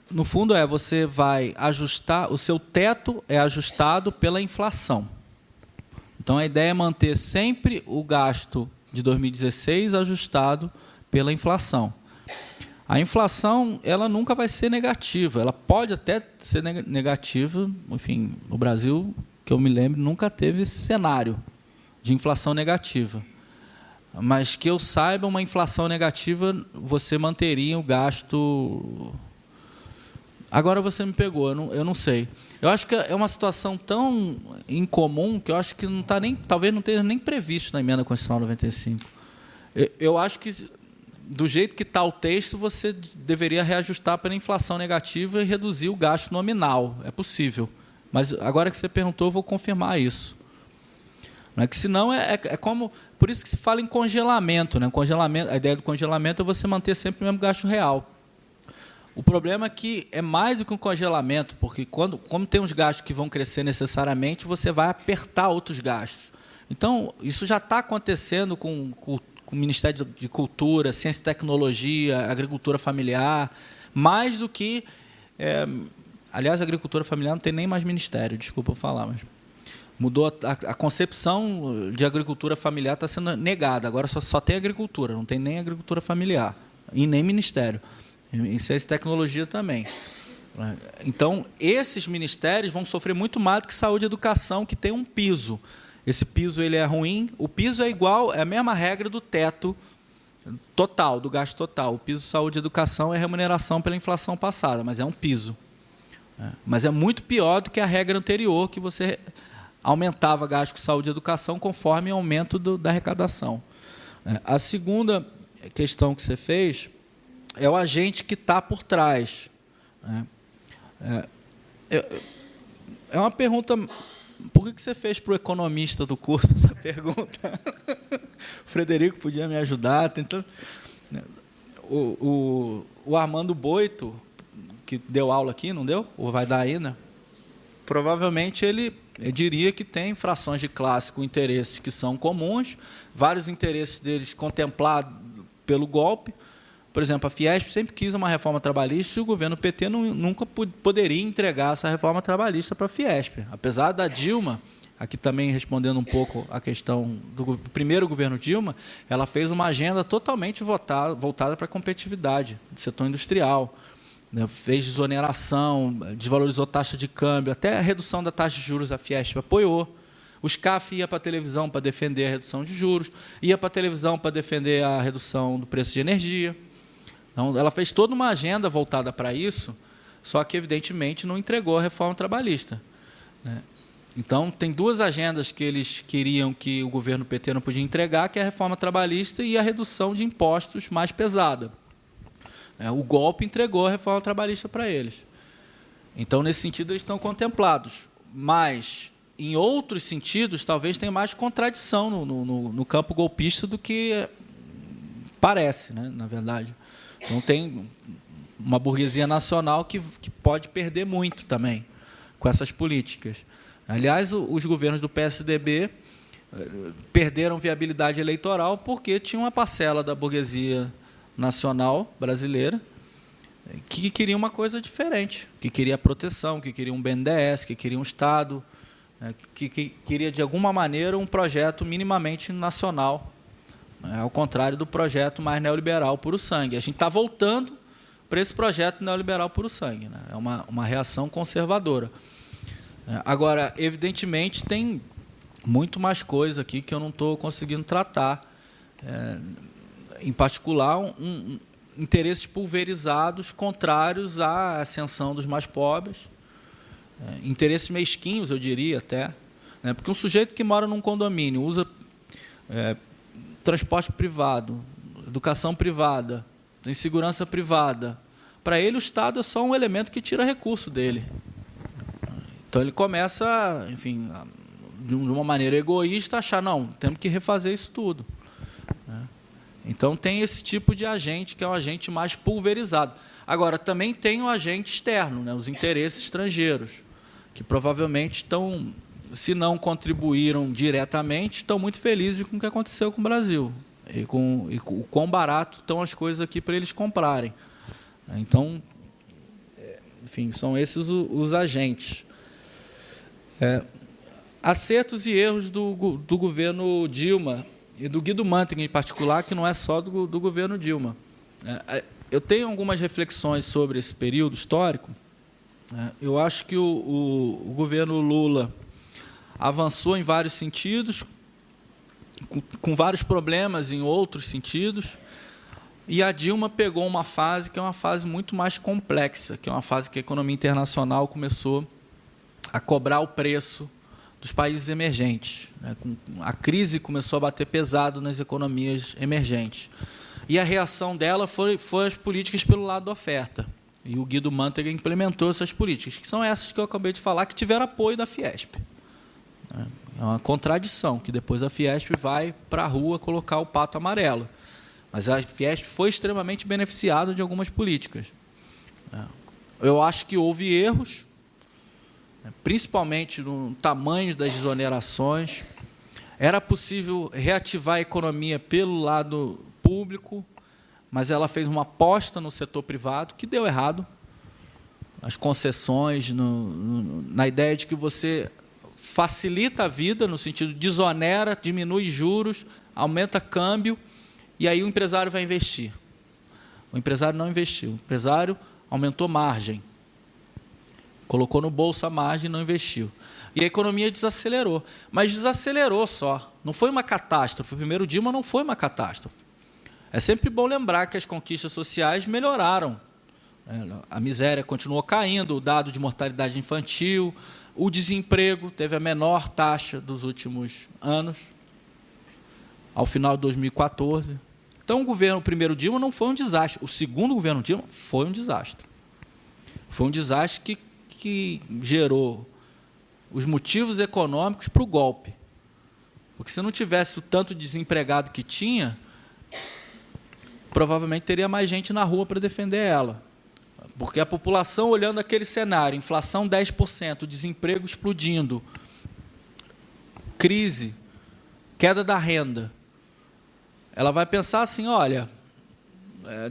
No fundo, você vai ajustar, o seu teto é ajustado pela inflação. Então, a ideia é manter sempre o gasto de 2016 ajustado pela inflação. A inflação ela nunca vai ser negativa, ela pode até ser negativa, enfim, o Brasil que eu me lembro, nunca teve esse cenário de inflação negativa. Mas que eu saiba, uma inflação negativa, você manteria o gasto... Agora você me pegou, eu não sei. Eu acho que é uma situação tão incomum que eu acho que não está nem, talvez não esteja nem previsto na emenda constitucional 95. Eu acho que, do jeito que está o texto, você deveria reajustar pela inflação negativa e reduzir o gasto nominal. É possível. Mas agora que você perguntou, eu vou confirmar isso. Não é que senão é como... Por isso que se fala em congelamento, né? Congelamento, a ideia do congelamento é você manter sempre o mesmo gasto real. O problema é que é mais do que um congelamento, porque como tem uns gastos que vão crescer necessariamente, você vai apertar outros gastos. Então, isso já está acontecendo com o Ministério de Cultura, Ciência e Tecnologia, Agricultura Familiar, mais do que... aliás, a Agricultura Familiar não tem nem mais ministério, desculpa eu falar, mas mudou a concepção de agricultura familiar, está sendo negada. Agora só tem agricultura, não tem nem agricultura familiar e nem ministério. Em ciência e tecnologia também. Então, esses ministérios vão sofrer muito mais do que saúde e educação, que tem um piso. Esse piso ele é ruim. O piso é igual, é a mesma regra do teto total, do gasto total. O piso saúde e educação é remuneração pela inflação passada, mas é um piso. Mas é muito pior do que a regra anterior, que você aumentava gasto com saúde e educação conforme o aumento da arrecadação. A segunda questão que você fez é o agente que está por trás. É uma pergunta... Por que você fez para o economista do curso essa pergunta? O Frederico podia me ajudar. Tentando... O Armando Boito, que deu aula aqui, não deu? Ou vai dar ainda? Provavelmente ele diria que tem frações de classe com interesses que são comuns, vários interesses deles contemplados pelo golpe. Por exemplo, a Fiesp sempre quis uma reforma trabalhista e o governo PT nunca poderia entregar essa reforma trabalhista para a Fiesp. Apesar da Dilma, aqui também respondendo um pouco a questão do primeiro governo Dilma, ela fez uma agenda totalmente voltada para a competitividade do setor industrial. Fez desoneração, desvalorizou taxa de câmbio, até a redução da taxa de juros a Fiesp apoiou. Os CAF ia para a televisão para defender a redução de juros, ia para a televisão para defender a redução do preço de energia. Então, ela fez toda uma agenda voltada para isso, só que, evidentemente, não entregou a reforma trabalhista. Então, tem duas agendas que eles queriam que o governo PT não podia entregar, que é a reforma trabalhista e a redução de impostos mais pesada. O golpe entregou a reforma trabalhista para eles. Então, nesse sentido, eles estão contemplados. Mas, em outros sentidos, talvez tenha mais contradição no campo golpista do que parece, né, na verdade. Então, tem uma burguesia nacional que pode perder muito também com essas políticas. Aliás, os governos do PSDB perderam viabilidade eleitoral porque tinha uma parcela da burguesia nacional brasileira que queria uma coisa diferente, que queria proteção, que queria um BNDES, que queria um Estado, que queria, de alguma maneira, um projeto minimamente nacional, ao contrário do projeto mais neoliberal puro sangue. A gente está voltando para esse projeto neoliberal puro sangue. É uma reação conservadora. Agora, evidentemente, tem muito mais coisa aqui que eu não estou conseguindo tratar. Em particular, interesses pulverizados contrários à ascensão dos mais pobres, interesses mesquinhos, eu diria até. Porque um sujeito que mora num condomínio, usa transporte privado, educação privada, tem segurança privada. Para ele, o Estado é só um elemento que tira recurso dele. Então, ele começa, enfim, de uma maneira egoísta, a achar, não, temos que refazer isso tudo. Então, tem esse tipo de agente, que é um agente mais pulverizado. Agora, também tem o agente externo, os interesses estrangeiros, que provavelmente estão... se não contribuíram diretamente, estão muito felizes com o que aconteceu com o Brasil e com o quão barato estão as coisas aqui para eles comprarem. Então, enfim, são esses os agentes. Acertos e erros do governo Dilma e do Guido Mantega, em particular, que não é só do governo Dilma. Eu tenho algumas reflexões sobre esse período histórico. Eu acho que o governo Lula avançou em vários sentidos, com vários problemas em outros sentidos, e a Dilma pegou uma fase que é uma fase muito mais complexa, que é uma fase que a economia internacional começou a cobrar o preço dos países emergentes. A crise começou a bater pesado nas economias emergentes. E a reação dela foi as políticas pelo lado da oferta. E o Guido Mantega implementou essas políticas, que são essas que eu acabei de falar, que tiveram apoio da Fiesp. É uma contradição, que depois a Fiesp vai para a rua colocar o pato amarelo. Mas a Fiesp foi extremamente beneficiada de algumas políticas. Eu acho que houve erros, principalmente no tamanho das exonerações. Era possível reativar a economia pelo lado público, mas ela fez uma aposta no setor privado, que deu errado. As concessões, na ideia de que você facilita a vida, no sentido de desonera, diminui juros, aumenta câmbio, e aí o empresário vai investir. O empresário não investiu, o empresário aumentou margem, colocou no bolso a margem e não investiu. E a economia desacelerou, mas desacelerou só, não foi uma catástrofe. O primeiro Dilma não foi uma catástrofe. É sempre bom lembrar que as conquistas sociais melhoraram. A miséria continuou caindo, o dado de mortalidade infantil, o desemprego teve a menor taxa dos últimos anos, ao final de 2014. Então, o primeiro Dilma não foi um desastre. O segundo governo Dilma foi um desastre. Foi um desastre que gerou os motivos econômicos para o golpe. Porque se não tivesse o tanto desempregado que tinha, provavelmente teria mais gente na rua para defender ela. Porque a população, olhando aquele cenário, inflação 10%, desemprego explodindo, crise, queda da renda, ela vai pensar assim, olha,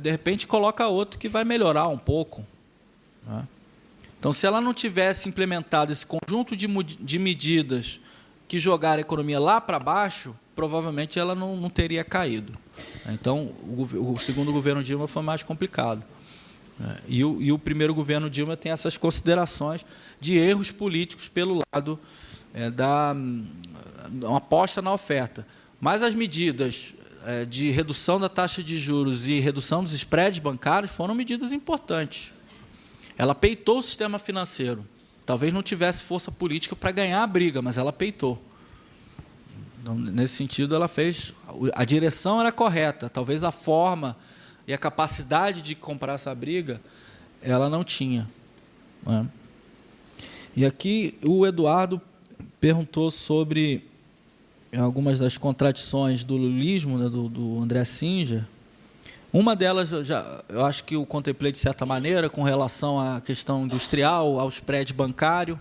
de repente coloca outro que vai melhorar um pouco. Então, se ela não tivesse implementado esse conjunto de medidas que jogaram a economia lá para baixo, provavelmente ela não teria caído. Então, o segundo governo Dilma foi mais complicado. E o primeiro governo Dilma tem essas considerações de erros políticos pelo lado da uma aposta na oferta. Mas as medidas de redução da taxa de juros e redução dos spreads bancários foram medidas importantes. Ela peitou o sistema financeiro. Talvez não tivesse força política para ganhar a briga, mas ela peitou. Então, nesse sentido, ela fez... A direção era correta, talvez a forma e a capacidade de comprar essa briga, ela não tinha. E aqui o Eduardo perguntou sobre algumas das contradições do lulismo, né, do André Singer. Uma delas, eu acho que eu contemplei de certa maneira, com relação à questão industrial, ao spread bancário.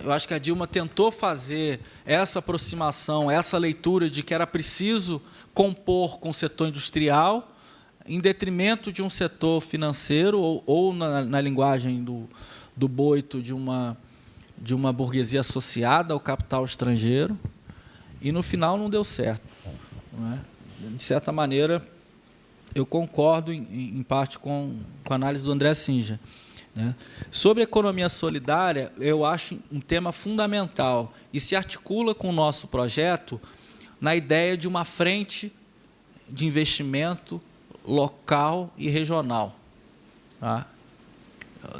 Eu acho que a Dilma tentou fazer essa aproximação, essa leitura de que era preciso compor com o setor industrial, em detrimento de um setor financeiro, ou na linguagem do Boito, de uma burguesia associada ao capital estrangeiro, e, no final, não deu certo. De certa maneira, eu concordo, em parte, com a análise do André Singer. Sobre a economia solidária, eu acho um tema fundamental e se articula com o nosso projeto na ideia de uma frente de investimento local e regional.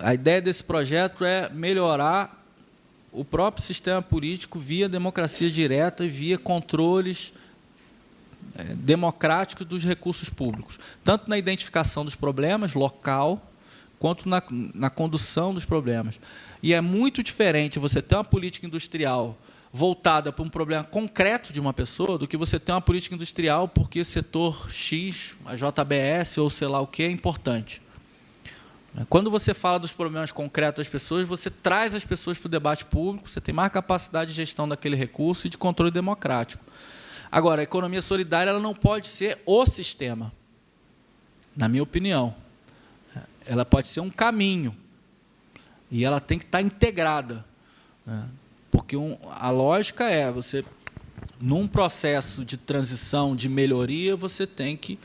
A ideia desse projeto é melhorar o próprio sistema político via democracia direta e via controles democráticos dos recursos públicos, tanto na identificação dos problemas local, quanto na condução dos problemas. E é muito diferente você ter uma política industrial voltada para um problema concreto de uma pessoa do que você ter uma política industrial porque setor X, a JBS ou sei lá o que é importante. Quando você fala dos problemas concretos das pessoas, você traz as pessoas para o debate público, você tem mais capacidade de gestão daquele recurso e de controle democrático. Agora, a economia solidária ela não pode ser o sistema, na minha opinião. Ela pode ser um caminho e ela tem que estar integrada. Porque a lógica é, você, num processo de transição, de melhoria, você tem que,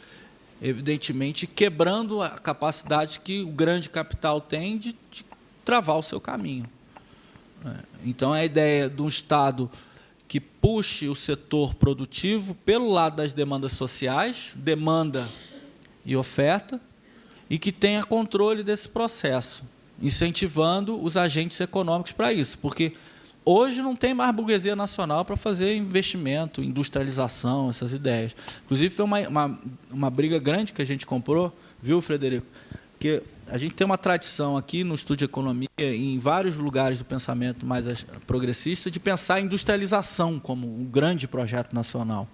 evidentemente, quebrando a capacidade que o grande capital tem de travar o seu caminho. Então, é a ideia de um Estado que puxe o setor produtivo pelo lado das demandas sociais, demanda e oferta, e que tenha controle desse processo, incentivando os agentes econômicos para isso. Porque hoje não tem mais burguesia nacional para fazer investimento, industrialização, essas ideias. Inclusive, foi uma briga grande que a gente comprou, viu, Frederico? Porque a gente tem uma tradição aqui no estudo de economia, em vários lugares do pensamento mais progressista, de pensar a industrialização como um grande projeto nacional.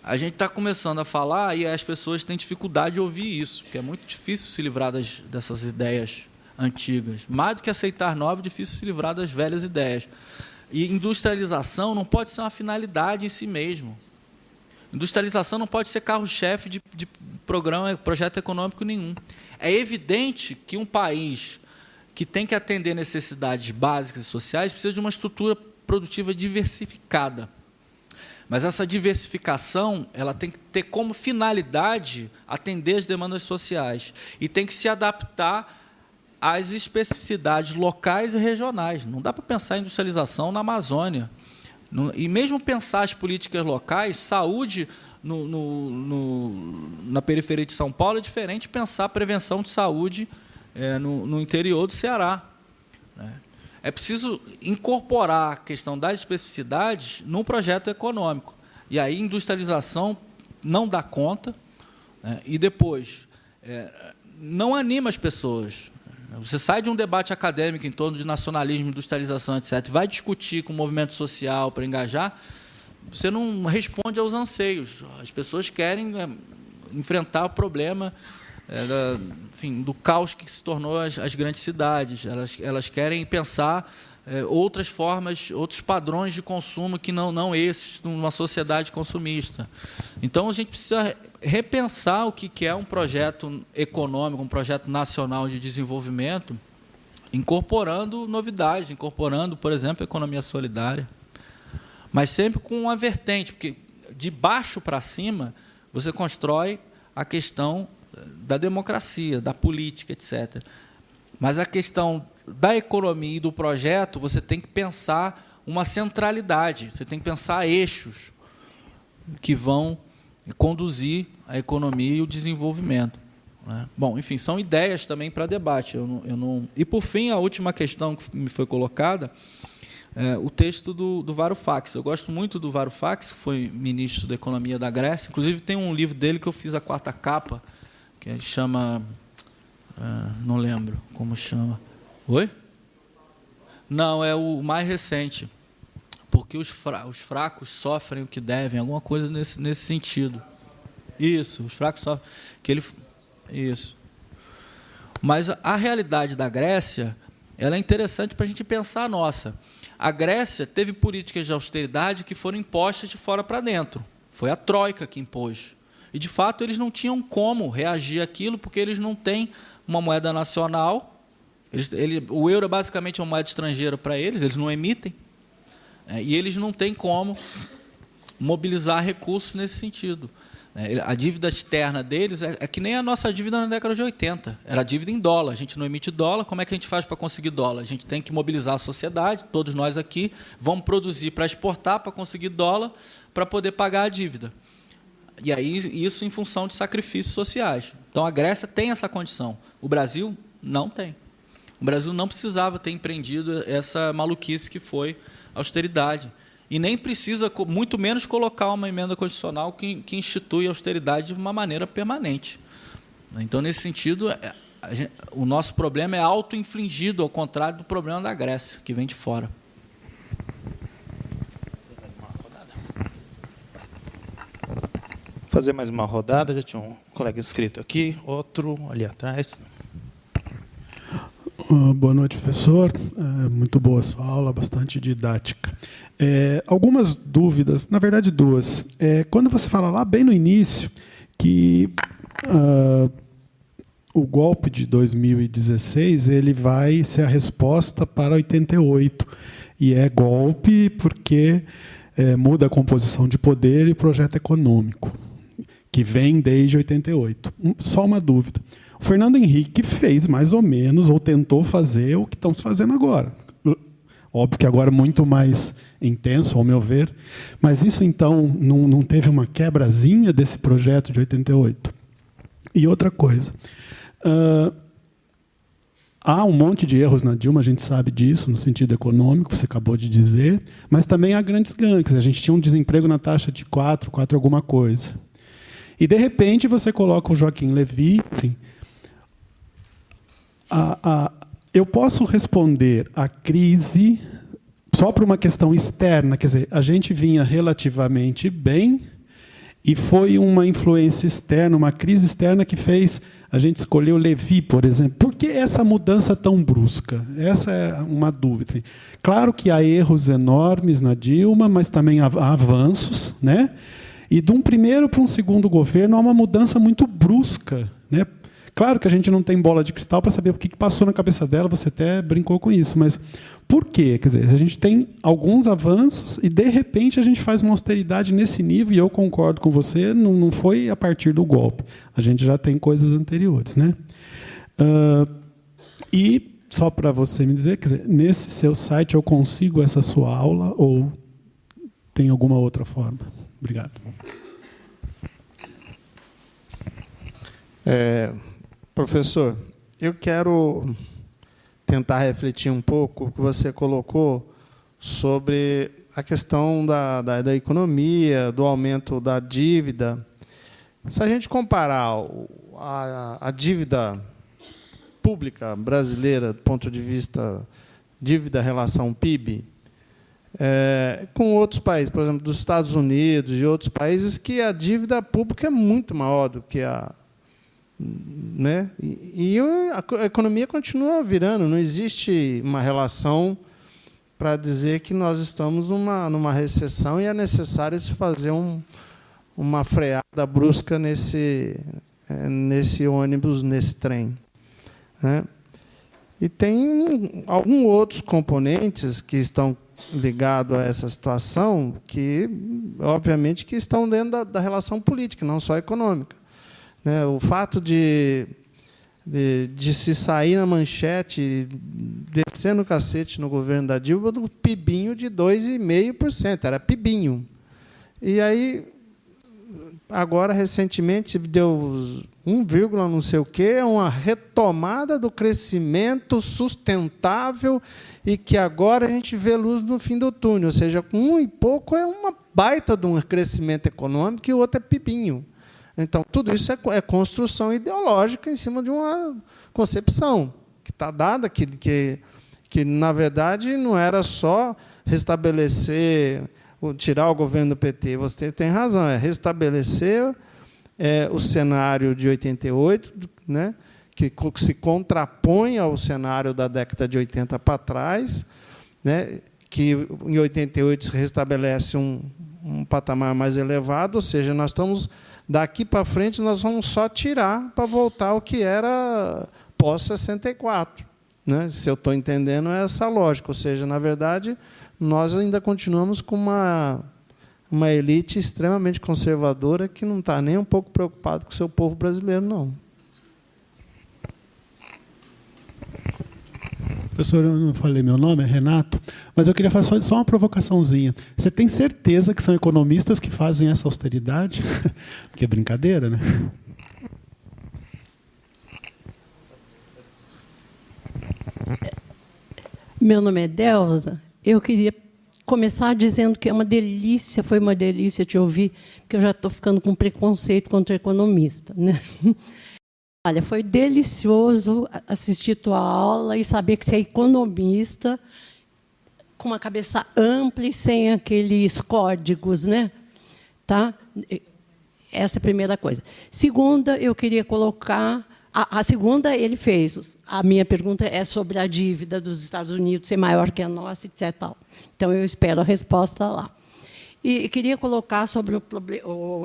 A gente está começando a falar e as pessoas têm dificuldade de ouvir isso, porque é muito difícil se livrar dessas ideias antigas. Mais do que aceitar novas, é difícil se livrar das velhas ideias. E industrialização não pode ser uma finalidade em si mesmo. Industrialização não pode ser carro-chefe de projeto econômico nenhum. É evidente que um país que tem que atender necessidades básicas e sociais precisa de uma estrutura produtiva diversificada. Mas essa diversificação ela tem que ter como finalidade atender as demandas sociais e tem que se adaptar às especificidades locais e regionais. Não dá para pensar em industrialização na Amazônia. E mesmo pensar as políticas locais, saúde na periferia de São Paulo é diferente de pensar prevenção de saúde no interior do Ceará. É preciso incorporar a questão das especificidades num projeto econômico. E aí, industrialização não dá conta, e depois não anima as pessoas. Você sai de um debate acadêmico em torno de nacionalismo, industrialização, etc., vai discutir com o movimento social para engajar, você não responde aos anseios. As pessoas querem enfrentar o problema do caos que se tornou as grandes cidades. Elas querem pensar outras formas, outros padrões de consumo que não esses numa sociedade consumista. Então, a gente precisa repensar o que é um projeto econômico, um projeto nacional de desenvolvimento, incorporando novidades, incorporando, por exemplo, a economia solidária, mas sempre com uma vertente, porque de baixo para cima você constrói a questão da democracia, da política, etc. Mas a questão da economia e do projeto, você tem que pensar uma centralidade, você tem que pensar eixos que vão conduzir a economia e o desenvolvimento. Bom, enfim, são ideias também para debate. E, por fim, a última questão que me foi colocada, o texto do Varoufakis. Eu gosto muito do Varoufakis, que foi ministro da Economia da Grécia. Inclusive, tem um livro dele que eu fiz a 4ª capa, que chama... não lembro como chama. Oi? Não, é o mais recente. Porque os fracos sofrem o que devem, alguma coisa nesse sentido. Isso, os fracos sofrem. Isso. Mas a realidade da Grécia ela é interessante para a gente pensar a nossa. A Grécia teve políticas de austeridade que foram impostas de fora para dentro. Foi a Troika que impôs. E, de fato, eles não tinham como reagir àquilo, porque eles não têm uma moeda nacional. O euro é basicamente uma moeda estrangeira para eles não emitem. E eles não têm como mobilizar recursos nesse sentido. A dívida externa deles é que nem a nossa dívida na década de 80. Era dívida em dólar. A gente não emite dólar. Como é que a gente faz para conseguir dólar? A gente tem que mobilizar a sociedade, todos nós aqui, vamos produzir para exportar, para conseguir dólar, para poder pagar a dívida. E aí isso em função de sacrifícios sociais. Então, a Grécia tem essa condição. O Brasil não tem. O Brasil não precisava ter empreendido essa maluquice que foi a austeridade. E nem precisa, muito menos, colocar uma emenda constitucional que institui a austeridade de uma maneira permanente. Então, nesse sentido, o nosso problema é auto-infligido, ao contrário do problema da Grécia, que vem de fora. Fazer mais uma rodada, já tinha um colega inscrito aqui, outro ali atrás. Boa noite, professor. Muito boa a sua aula, bastante didática. Algumas dúvidas, na verdade duas. Quando você fala lá bem no início que o golpe de 2016 ele vai ser a resposta para 88, e é golpe porque muda a composição de poder e projeto econômico, que vem desde 88. Só uma dúvida. O Fernando Henrique fez mais ou menos, ou tentou fazer, o que estamos fazendo agora. Óbvio que agora muito mais intenso, ao meu ver. Mas isso, então, não teve uma quebrazinha desse projeto de 88? E outra coisa. Há um monte de erros na Dilma, a gente sabe disso, no sentido econômico, você acabou de dizer, mas também há grandes ganhos. A gente tinha um desemprego na taxa de 4 alguma coisa. E, de repente, você coloca o Joaquim Levy. Assim, eu posso responder à crise só por uma questão externa, quer dizer, a gente vinha relativamente bem e foi uma influência externa, uma crise externa que fez a gente escolher o Levy, por exemplo. Por que essa mudança tão brusca? Essa é uma dúvida. Assim. Claro que há erros enormes na Dilma, mas também há avanços, né? E de um primeiro para um segundo governo há uma mudança muito brusca, né? Claro que a gente não tem bola de cristal para saber o que passou na cabeça dela, você até brincou com isso, mas por quê? Quer dizer, a gente tem alguns avanços e, de repente, a gente faz uma austeridade nesse nível, e eu concordo com você, não foi a partir do golpe. A gente já tem coisas anteriores. Né? E, só para você me dizer, quer dizer, nesse seu site eu consigo essa sua aula ou tem alguma outra forma? Obrigado. Professor, eu quero tentar refletir um pouco o que você colocou sobre a questão da economia, do aumento da dívida. Se a gente comparar a dívida pública brasileira, do ponto de vista dívida relação PIB, com outros países, por exemplo, dos Estados Unidos e outros países, que a dívida pública é muito maior do que a... Né? E a economia continua virando, não existe uma relação para dizer que nós estamos numa recessão e é necessário se fazer uma freada brusca nesse ônibus, nesse trem. Né? E tem alguns outros componentes que estão ligados a essa situação que, obviamente, que estão dentro da relação política, não só econômica. O fato de se sair na manchete, descendo o cacete no governo da Dilma, do PIBinho de 2,5%, era PIBinho. E aí, agora, recentemente, deu 1, não sei o quê, uma retomada do crescimento sustentável e que agora a gente vê luz no fim do túnel. Ou seja, com 1 e pouco é uma baita de um crescimento econômico e o outro é PIBinho. Então, tudo isso é construção ideológica em cima de uma concepção que está dada, que, na verdade, não era só restabelecer, tirar o governo do PT. Você tem razão, é restabelecer o cenário de 88, né, que se contrapõe ao cenário da década de 80 para trás, né, que, em 88, se restabelece um patamar mais elevado, ou seja, nós estamos... Daqui para frente, nós vamos só tirar para voltar ao que era pós-64. Né? Se eu estou entendendo, é essa lógica. Ou seja, na verdade, nós ainda continuamos com uma elite extremamente conservadora que não está nem um pouco preocupada com o seu povo brasileiro, não. Professor, eu não falei meu nome, é Renato, mas eu queria fazer só uma provocaçãozinha. Você tem certeza que são economistas que fazem essa austeridade? Porque é brincadeira, né? Meu nome é Delza. Eu queria começar dizendo que é uma delícia, foi uma delícia te ouvir, porque eu já estou ficando com preconceito contra economista, né? Olha, foi delicioso assistir tua aula e saber que você é economista, com uma cabeça ampla e sem aqueles códigos, né? Tá? Essa é a primeira coisa. Segunda, eu queria colocar... A segunda, ele fez. A minha pergunta é sobre a dívida dos Estados Unidos ser maior que a nossa, etc. Então, eu espero a resposta lá. E queria colocar sobre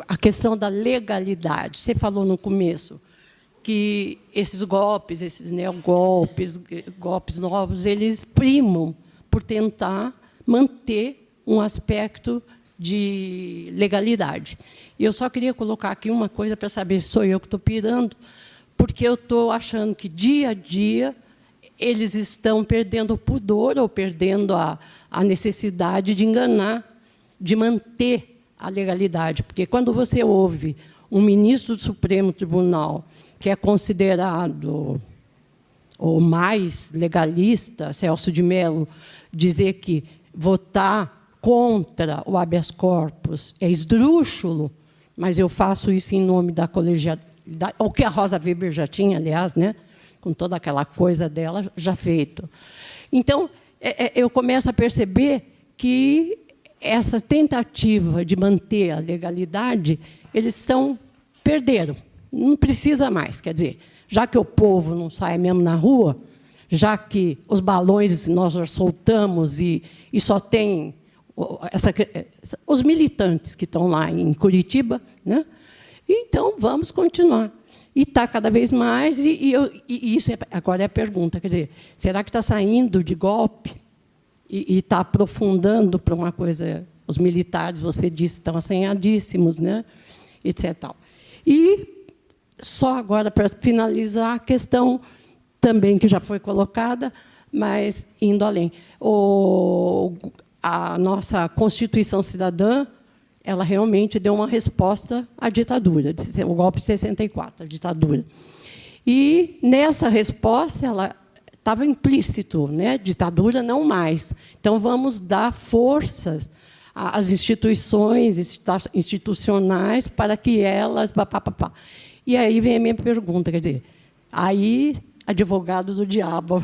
a questão da legalidade. Você falou no começo que esses golpes, esses neogolpes, golpes novos, eles primam por tentar manter um aspecto de legalidade. E eu só queria colocar aqui uma coisa para saber se sou eu que estou pirando, porque eu estou achando que, dia a dia, eles estão perdendo o pudor ou perdendo a necessidade de enganar, de manter a legalidade. Porque quando você ouve um ministro do Supremo Tribunal, que é considerado o mais legalista, Celso de Mello, dizer que votar contra o habeas corpus é esdrúxulo, mas eu faço isso em nome da colegialidade, o que a Rosa Weber já tinha, aliás, né, com toda aquela coisa dela já feito. Então, eu começo a perceber que essa tentativa de manter a legalidade, eles perderam, não precisa mais. Quer dizer, já que o povo não sai mesmo na rua, já que os balões nós já soltamos e só tem os militantes que estão lá em Curitiba, né? Então, vamos continuar. E está cada vez mais, e isso agora é a pergunta, quer dizer, será que está saindo de golpe e está aprofundando para uma coisa... Os militares, você disse, estão assanhadíssimos, né? Etc. Tal. E, só agora, para finalizar, a questão também que já foi colocada, mas indo além. A nossa Constituição Cidadã, ela realmente deu uma resposta à ditadura, o golpe de 64, a ditadura. E, nessa resposta, ela estava implícito, né? Ditadura não mais. Então, vamos dar forças às instituições institucionais para que elas... E aí vem a minha pergunta, quer dizer, aí, advogado do diabo,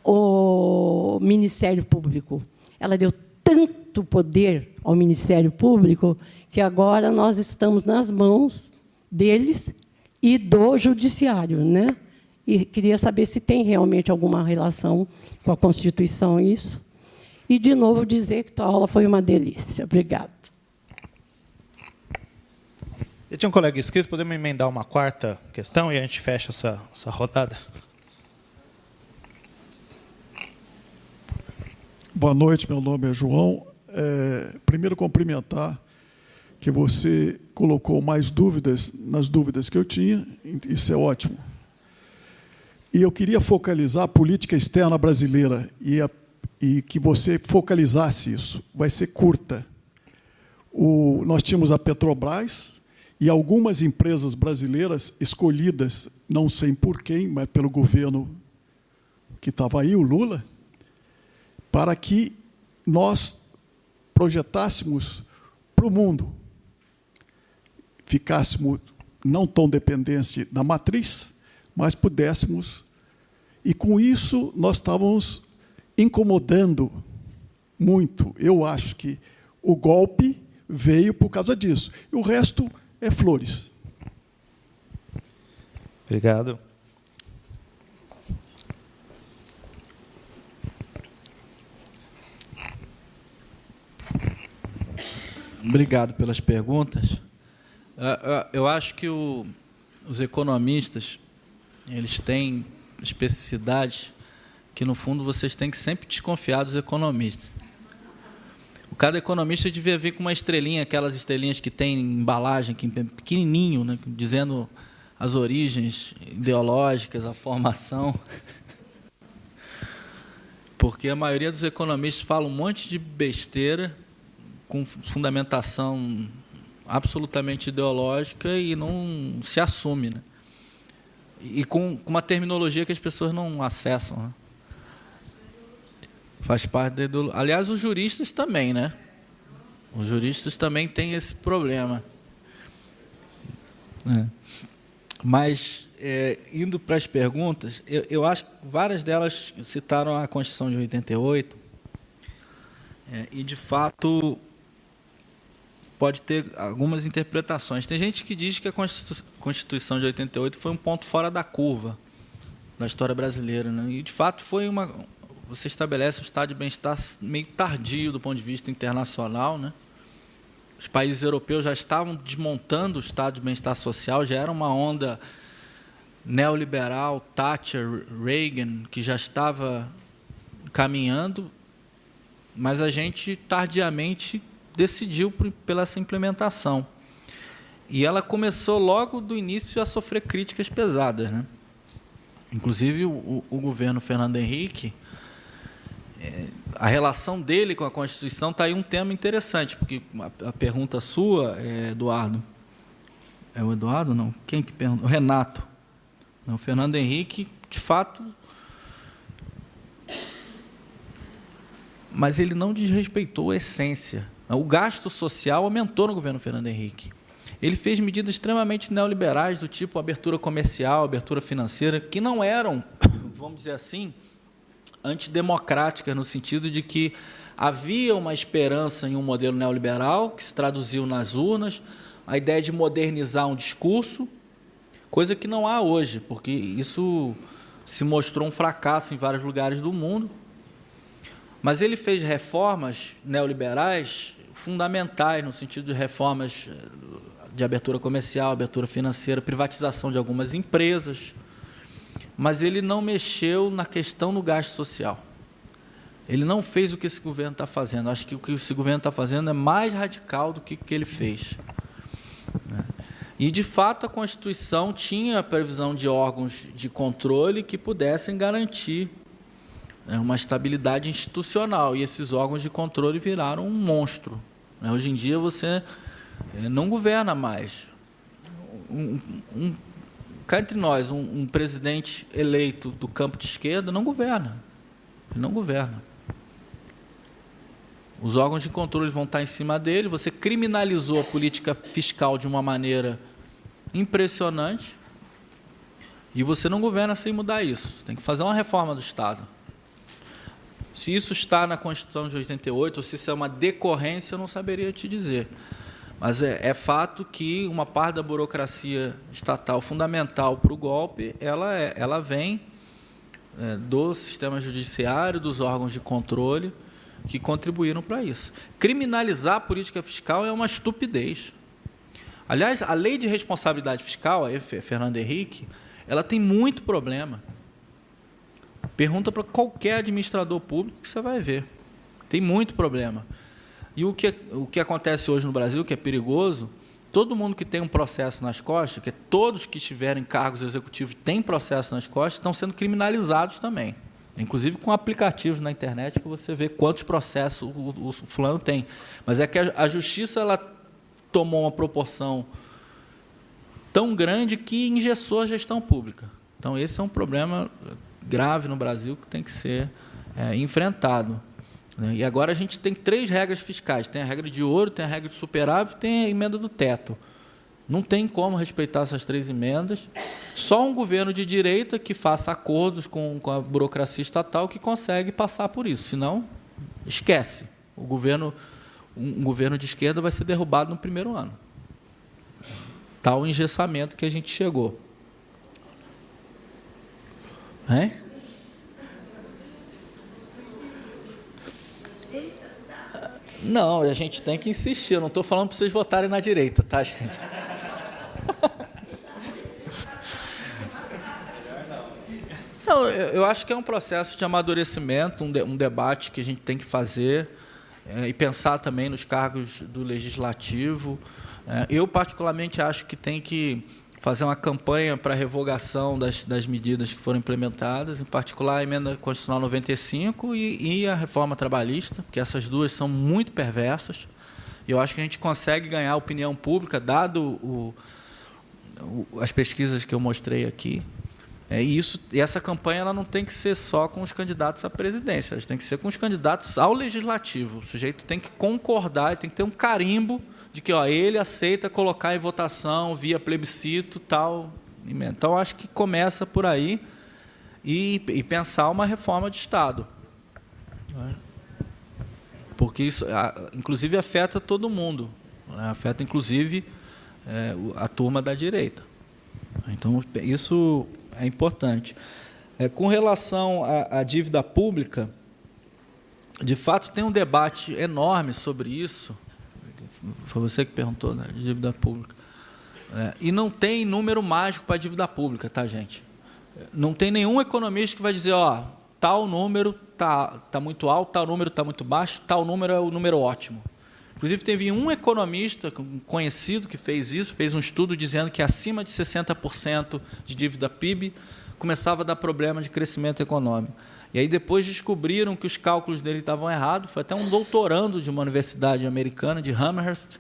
o Ministério Público, ela deu tanto poder ao Ministério Público que agora nós estamos nas mãos deles e do Judiciário, né? E queria saber se tem realmente alguma relação com a Constituição isso. E, de novo, dizer que a aula foi uma delícia. Obrigada. Eu tinha um colega inscrito, podemos emendar uma quarta questão e a gente fecha essa rodada? Boa noite, meu nome é João. Primeiro, cumprimentar que você colocou mais dúvidas nas dúvidas que eu tinha, isso é ótimo. E eu queria focalizar a política externa brasileira e que você focalizasse isso. Vai ser curta. Nós tínhamos a Petrobras e algumas empresas brasileiras escolhidas, não sei por quem, mas pelo governo que estava aí, o Lula, para que nós projetássemos para o mundo, ficássemos não tão dependentes da matriz, mas pudéssemos... E, com isso, nós estávamos incomodando muito. Eu acho que o golpe veio por causa disso. E o resto é flores. Obrigado. Obrigado pelas perguntas. Eu acho que os economistas eles têm especificidades que, no fundo, vocês têm que sempre desconfiar dos economistas. Cada economista devia vir com uma estrelinha, aquelas estrelinhas que tem embalagem, que pequenininho, né, dizendo as origens ideológicas, a formação. Porque a maioria dos economistas fala um monte de besteira com fundamentação absolutamente ideológica e não se assume, né? E com uma terminologia que as pessoas não acessam, né? Faz parte do... Aliás, os juristas também, né? Os juristas também têm esse problema. Mas, indo para as perguntas, eu acho que várias delas citaram a Constituição de 88, e, de fato, pode ter algumas interpretações. Tem gente que diz que a Constituição de 88 foi um ponto fora da curva na história brasileira, né? E, de fato, foi uma... Você estabelece um estado de bem-estar meio tardio do ponto de vista internacional, né? Os países europeus já estavam desmontando o estado de bem-estar social, já era uma onda neoliberal, Thatcher, Reagan, que já estava caminhando, mas a gente tardiamente decidiu pela essa implementação. E ela começou logo do início a sofrer críticas pesadas, né? Inclusive, o governo Fernando Henrique, a relação dele com a Constituição está aí um tema interessante, porque a pergunta sua, Eduardo, é o Eduardo? Não, quem que pergunta? O Renato. Não, o Fernando Henrique, de fato, mas ele não desrespeitou a essência. O gasto social aumentou no governo Fernando Henrique. Ele fez medidas extremamente neoliberais, do tipo abertura comercial, abertura financeira, que não eram, vamos dizer assim, antidemocráticas, no sentido de que havia uma esperança em um modelo neoliberal, que se traduziu nas urnas, a ideia de modernizar um discurso, coisa que não há hoje, porque isso se mostrou um fracasso em vários lugares do mundo. Mas ele fez reformas neoliberais fundamentais, no sentido de reformas de abertura comercial, abertura financeira, privatização de algumas empresas, mas ele não mexeu na questão do gasto social. Ele não fez o que esse governo está fazendo. Acho que o que esse governo está fazendo é mais radical do que o que ele fez. E, de fato, a Constituição tinha a previsão de órgãos de controle que pudessem garantir uma estabilidade institucional, e esses órgãos de controle viraram um monstro. Hoje em dia, você não governa mais. Cá entre nós, um presidente eleito do campo de esquerda não governa. Ele não governa. Os órgãos de controle vão estar em cima dele. Você criminalizou a política fiscal de uma maneira impressionante e você não governa sem mudar isso. Você tem que fazer uma reforma do Estado. Se isso está na Constituição de 88, ou se isso é uma decorrência, eu não saberia te dizer. Mas é fato que uma parte da burocracia estatal fundamental para o golpe, ela vem do sistema judiciário, dos órgãos de controle, que contribuíram para isso. Criminalizar a política fiscal é uma estupidez. Aliás, a lei de responsabilidade fiscal, a Fernando Henrique, ela tem muito problema. Pergunta para qualquer administrador público que você vai ver. Tem muito problema. E o que acontece hoje no Brasil, que é perigoso, todo mundo que tem um processo nas costas, que todos que estiverem em cargos executivos têm processo nas costas, estão sendo criminalizados também. Inclusive com aplicativos na internet que você vê quantos processos o fulano tem. Mas é que a justiça ela tomou uma proporção tão grande que engessou a gestão pública. Então, esse é um problema grave no Brasil que tem que ser enfrentado. E agora a gente tem 3 regras fiscais. Tem a regra de ouro, tem a regra de superávit, tem a emenda do teto. Não tem como respeitar essas 3 emendas. Só um governo de direita que faça acordos com a burocracia estatal que consegue passar por isso. Senão, esquece. Um governo de esquerda vai ser derrubado no primeiro ano. Tal engessamento que a gente chegou. Hein? Não, a gente tem que insistir. Eu não estou falando para vocês votarem na direita, tá, gente? Não, eu acho que é um processo de amadurecimento, um debate que a gente tem que fazer e pensar também nos cargos do Legislativo. Eu, particularmente, acho que tem que fazer uma campanha para a revogação das medidas que foram implementadas, em particular a Emenda Constitucional 95 e a reforma trabalhista, porque essas duas são muito perversas. Eu acho que a gente consegue ganhar opinião pública, dado as pesquisas que eu mostrei aqui. E essa campanha ela não tem que ser só com os candidatos à presidência, ela tem que ser com os candidatos ao Legislativo. O sujeito tem que concordar, tem que ter um carimbo de que ele aceita colocar em votação via plebiscito tal emenda. Então, acho que começa por aí e pensar uma reforma de Estado. Porque isso, inclusive, afeta todo mundo. Afeta, inclusive, a turma da direita. Então, isso é importante. Com relação à dívida pública, de fato, tem um debate enorme sobre isso. Foi você que perguntou, né, de dívida pública. E não tem número mágico para a dívida pública, tá, gente? Não tem nenhum economista que vai dizer, tal número está muito alto, tal número está muito baixo, tal número é o número ótimo. Inclusive, teve um economista conhecido que fez isso, fez um estudo dizendo que acima de 60% de dívida PIB começava a dar problema de crescimento econômico. E aí depois descobriram que os cálculos dele estavam errados. Foi até um doutorando de uma universidade americana, de Amherst,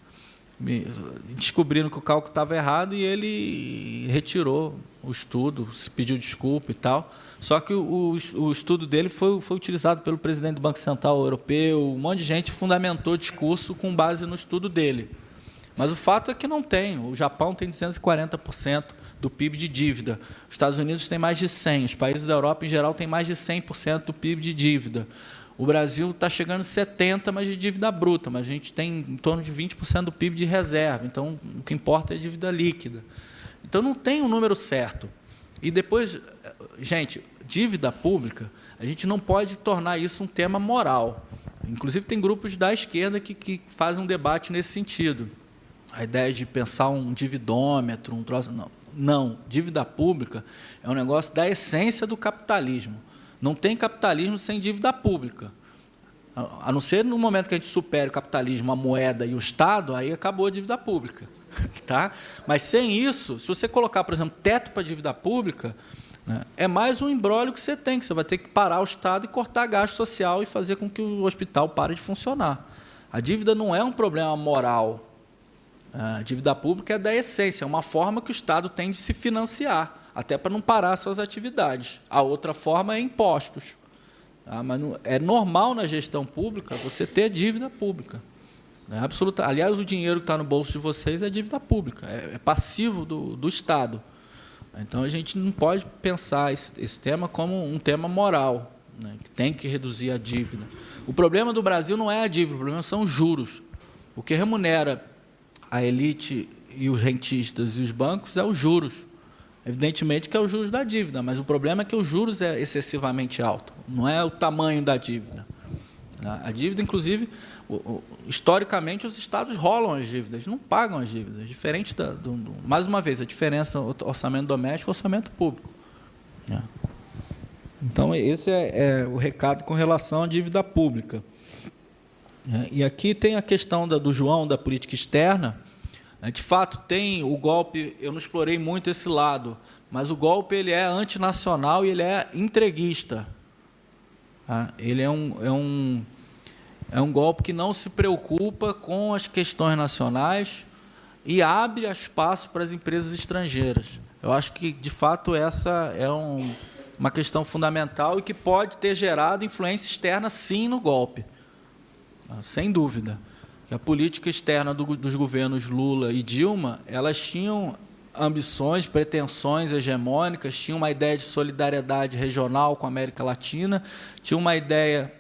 descobriram que o cálculo estava errado e ele retirou o estudo, se pediu desculpa e tal. Só que o estudo dele foi utilizado pelo presidente do Banco Central Europeu, um monte de gente fundamentou o discurso com base no estudo dele. Mas o fato é que não tem. O Japão tem 240% do PIB de dívida. Os Estados Unidos têm mais de 100%. Os países da Europa, em geral, têm mais de 100% do PIB de dívida. O Brasil está chegando a 70%, mas de dívida bruta. Mas a gente tem em torno de 20% do PIB de reserva. Então, o que importa é a dívida líquida. Então, não tem um número certo. E depois, gente, dívida pública, a gente não pode tornar isso um tema moral. Inclusive, tem grupos da esquerda que fazem um debate nesse sentido. A ideia de pensar um dividômetro, um troço... Não, dívida pública é um negócio da essência do capitalismo. Não tem capitalismo sem dívida pública. A não ser no momento que a gente supere o capitalismo, a moeda e o Estado, aí acabou a dívida pública. Tá? Mas sem isso, se você colocar, por exemplo, teto para a dívida pública, né, é mais um imbróglio que você tem, que você vai ter que parar o Estado e cortar gasto social e fazer com que o hospital pare de funcionar. A dívida não é um problema moral. A dívida pública é da essência, é uma forma que o Estado tem de se financiar, até para não parar suas atividades. A outra forma é impostos. Tá? Mas é normal na gestão pública você ter dívida pública. É absoluta. Aliás, o dinheiro que está no bolso de vocês é dívida pública, é passivo do Estado. Então, a gente não pode pensar esse tema como um tema moral, né, que tem que reduzir a dívida. O problema do Brasil não é a dívida, o problema são os juros. O que remunera a elite e os rentistas e os bancos é os juros. Evidentemente que é os juros da dívida, mas o problema é que os juros é excessivamente alto, não é o tamanho da dívida. A dívida, inclusive, historicamente, os estados rolam as dívidas, não pagam as dívidas. Diferente mais uma vez, a diferença entre orçamento doméstico e orçamento público. Então, esse é o recado com relação à dívida pública. E aqui tem a questão do João, da política externa. De fato, tem o golpe, eu não explorei muito esse lado, mas o golpe ele é antinacional e ele é entreguista. Ele é um golpe que não se preocupa com as questões nacionais e abre espaço para as empresas estrangeiras. Eu acho que, de fato, essa é uma questão fundamental e que pode ter gerado influência externa, sim, no golpe. Sem dúvida. A política externa dos governos Lula e Dilma, elas tinham ambições, pretensões hegemônicas, tinham uma ideia de solidariedade regional com a América Latina, tinham uma ideia...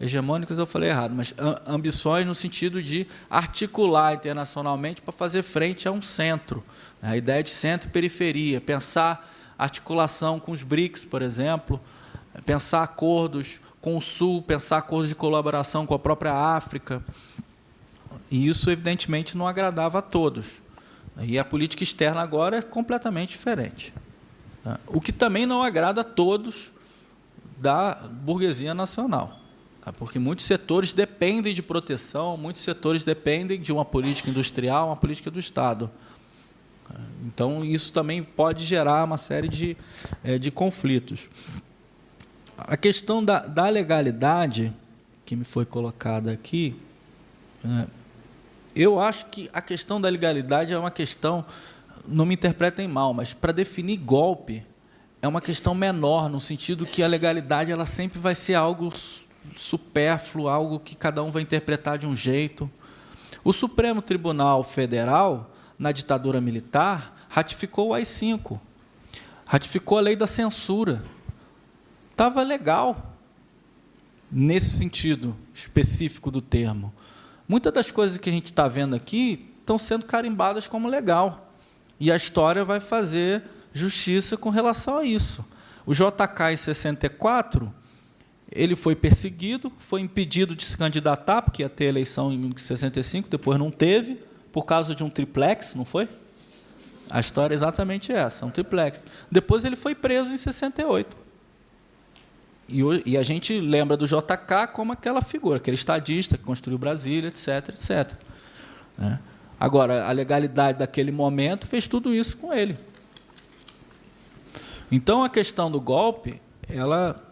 Hegemônicas eu falei errado, mas ambições no sentido de articular internacionalmente para fazer frente a um centro. A ideia de centro e periferia, pensar articulação com os BRICS, por exemplo, pensar acordos com o Sul, pensar acordos de colaboração com a própria África. E isso, evidentemente, não agradava a todos. E a política externa agora é completamente diferente. O que também não agrada a todos da burguesia nacional. Porque muitos setores dependem de proteção, muitos setores dependem de uma política industrial, uma política do Estado. Então, isso também pode gerar uma série de conflitos. A questão da legalidade, que me foi colocada aqui, eu acho que a questão da legalidade é uma questão, não me interpretem mal, mas para definir golpe é uma questão menor, no sentido que a legalidade ela sempre vai ser algo supérfluo, algo que cada um vai interpretar de um jeito. O Supremo Tribunal Federal, na ditadura militar, ratificou o AI-5, ratificou a lei da censura. Estava legal, nesse sentido específico do termo. Muitas das coisas que a gente está vendo aqui estão sendo carimbadas como legal. E a história vai fazer justiça com relação a isso. O JK, em 64, ele foi perseguido, foi impedido de se candidatar, porque ia ter eleição em 65, depois não teve, por causa de um triplex, não foi? A história é exatamente essa, um triplex. Depois ele foi preso em 68. E a gente lembra do JK como aquela figura, aquele estadista que construiu Brasília, etc., etc. Agora, a legalidade daquele momento fez tudo isso com ele. Então, a questão do golpe, ela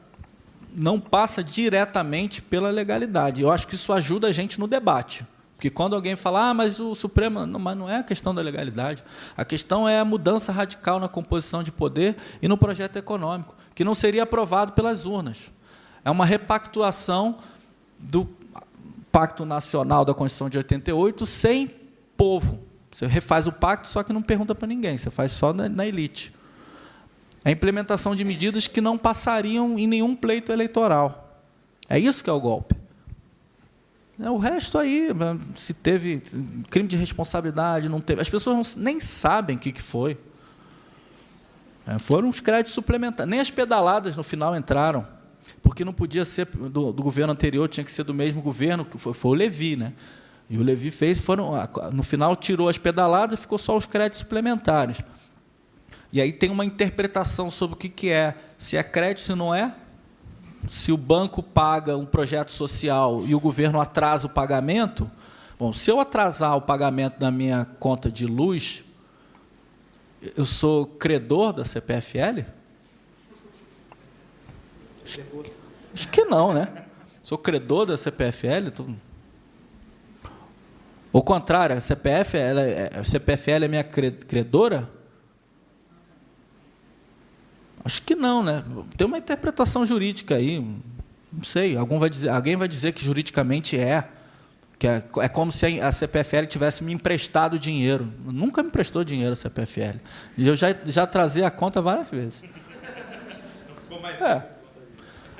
não passa diretamente pela legalidade. Eu acho que isso ajuda a gente no debate. Porque quando alguém fala, mas o Supremo... Não, mas não é a questão da legalidade. A questão é a mudança radical na composição de poder e no projeto econômico, que não seria aprovado pelas urnas. É uma repactuação do Pacto Nacional da Constituição de 88 sem povo. Você refaz o pacto, só que não pergunta para ninguém, você faz só na elite. A implementação de medidas que não passariam em nenhum pleito eleitoral. É isso que é o golpe. O resto aí, se teve crime de responsabilidade, não teve. As pessoas nem sabem o que foi. Foram os créditos suplementares. Nem as pedaladas no final entraram, porque não podia ser do governo anterior, tinha que ser do mesmo governo, que foi o Levi, né? E o Levi fez, no final tirou as pedaladas e ficou só os créditos suplementares. E aí tem uma interpretação sobre o que é, se é crédito, se não é. Se o banco paga um projeto social e o governo atrasa o pagamento, bom, se eu atrasar o pagamento da minha conta de luz, eu sou credor da CPFL? Acho que não, né? Sou credor da CPFL? Ao contrário, a CPFL é minha credora? Acho que não, né? Tem uma interpretação jurídica aí, não sei. Alguém vai dizer que juridicamente que é como se a CPFL tivesse me emprestado dinheiro. Nunca me emprestou dinheiro a CPFL. E eu já atrasei a conta várias vezes.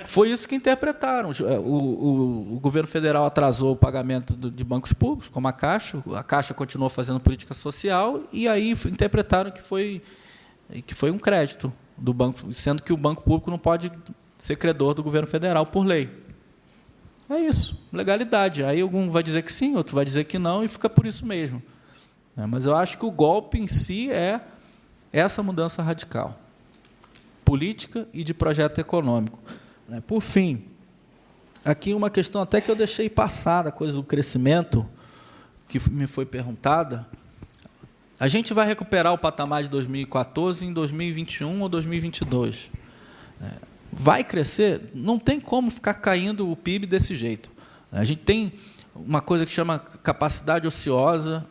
Foi isso que interpretaram. O governo federal atrasou o pagamento de bancos públicos, como a Caixa continuou fazendo política social, e aí interpretaram que foi um crédito do banco, sendo que o banco público não pode ser credor do governo federal por lei. É isso, legalidade. Aí algum vai dizer que sim, outro vai dizer que não, e fica por isso mesmo. Mas eu acho que o golpe em si é essa mudança radical, política e de projeto econômico. Por fim, aqui uma questão até que eu deixei passar, a coisa do crescimento, que me foi perguntada. A gente vai recuperar o patamar de 2014 em 2021 ou 2022. Vai crescer? Não tem como ficar caindo o PIB desse jeito. A gente tem uma coisa que chama capacidade ociosa,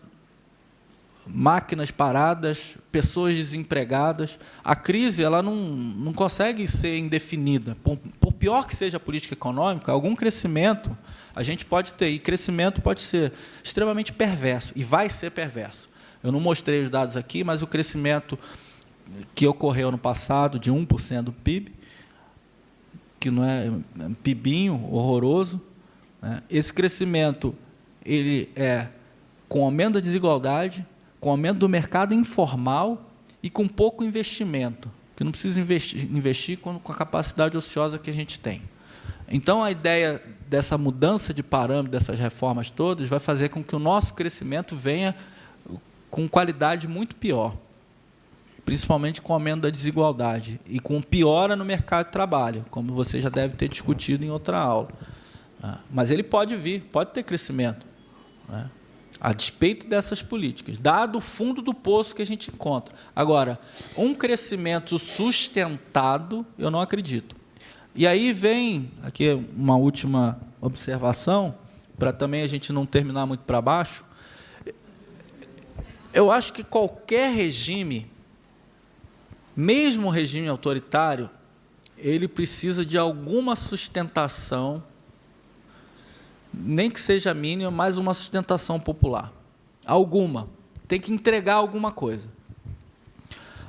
máquinas paradas, pessoas desempregadas. A crise ela não consegue ser indefinida. Por pior que seja a política econômica, algum crescimento a gente pode ter. E crescimento pode ser extremamente perverso, e vai ser perverso. Eu não mostrei os dados aqui, mas o crescimento que ocorreu no passado, de 1% do PIB, que não é um PIBinho horroroso, né? Esse crescimento ele é com aumento da desigualdade, com aumento do mercado informal e com pouco investimento, que não precisa investir com a capacidade ociosa que a gente tem. Então, a ideia dessa mudança de parâmetro, dessas reformas todas, vai fazer com que o nosso crescimento venha com qualidade muito pior, principalmente com o aumento da desigualdade e com piora no mercado de trabalho, como você já deve ter discutido em outra aula. Mas ele pode vir, pode ter crescimento, né? A despeito dessas políticas, dado o fundo do poço que a gente encontra. Agora, um crescimento sustentado, eu não acredito. E aí vem, aqui uma última observação, para também a gente não terminar muito para baixo. Eu acho que qualquer regime, mesmo um regime autoritário, ele precisa de alguma sustentação, nem que seja mínima, mas uma sustentação popular. Alguma. Tem que entregar alguma coisa.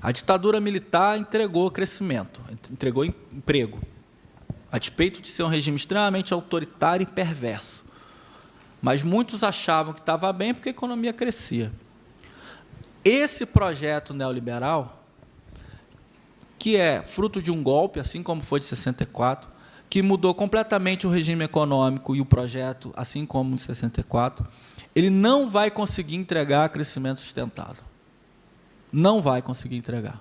A ditadura militar entregou crescimento, entregou emprego, a despeito de ser um regime extremamente autoritário e perverso. Mas muitos achavam que estava bem porque a economia crescia. Esse projeto neoliberal, que é fruto de um golpe, assim como foi de 64, que mudou completamente o regime econômico e o projeto, assim como em 64, ele não vai conseguir entregar crescimento sustentado. Não vai conseguir entregar.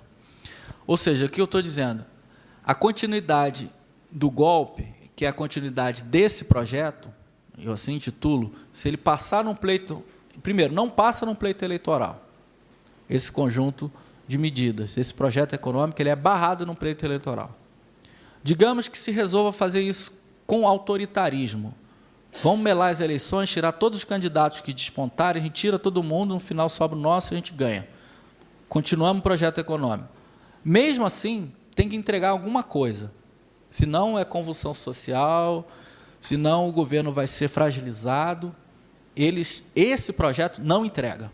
Ou seja, o que eu estou dizendo? A continuidade do golpe, que é a continuidade desse projeto, eu assim intitulo, se ele passar num pleito... Primeiro, não passa num pleito eleitoral, esse conjunto de medidas. Esse projeto econômico ele é barrado no pleito eleitoral. Digamos que se resolva fazer isso com autoritarismo. Vamos melar as eleições, tirar todos os candidatos que despontarem, a gente tira todo mundo, no final sobra o nosso e a gente ganha. Continuamos o projeto econômico. Mesmo assim, tem que entregar alguma coisa. Senão é convulsão social, senão o governo vai ser fragilizado. Esse projeto não entrega.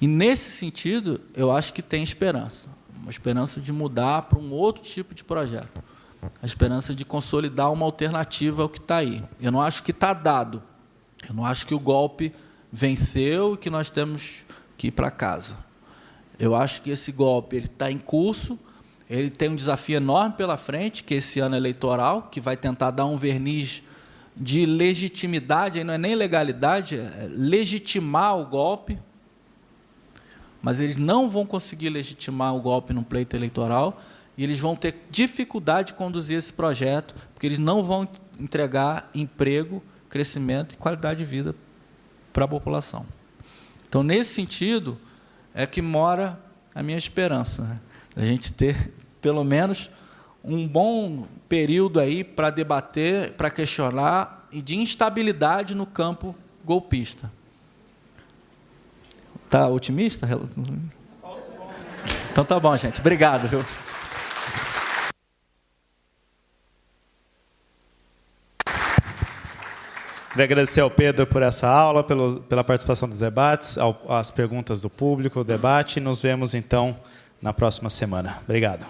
E, nesse sentido, eu acho que tem esperança. Uma esperança de mudar para um outro tipo de projeto. A esperança de consolidar uma alternativa ao que está aí. Eu não acho que está dado. Eu não acho que o golpe venceu e que nós temos que ir para casa. Eu acho que esse golpe está em curso, ele tem um desafio enorme pela frente, que é esse ano eleitoral, que vai tentar dar um verniz de legitimidade, aí não é nem legalidade, é legitimar o golpe, mas eles não vão conseguir legitimar o golpe no pleito eleitoral e eles vão ter dificuldade de conduzir esse projeto, porque eles não vão entregar emprego, crescimento e qualidade de vida para a população. Então, nesse sentido, é que mora a minha esperança, né? A gente ter, pelo menos, um bom período aí para debater, para questionar, e de instabilidade no campo golpista. Está otimista? Então tá bom, gente. Obrigado, viu? Queria agradecer ao Pedro por essa aula, pela participação dos debates, as perguntas do público, o debate, e nos vemos, então, na próxima semana. Obrigado.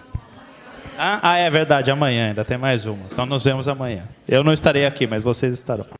É verdade, amanhã, ainda tem mais uma. Então, nos vemos amanhã. Eu não estarei aqui, mas vocês estarão.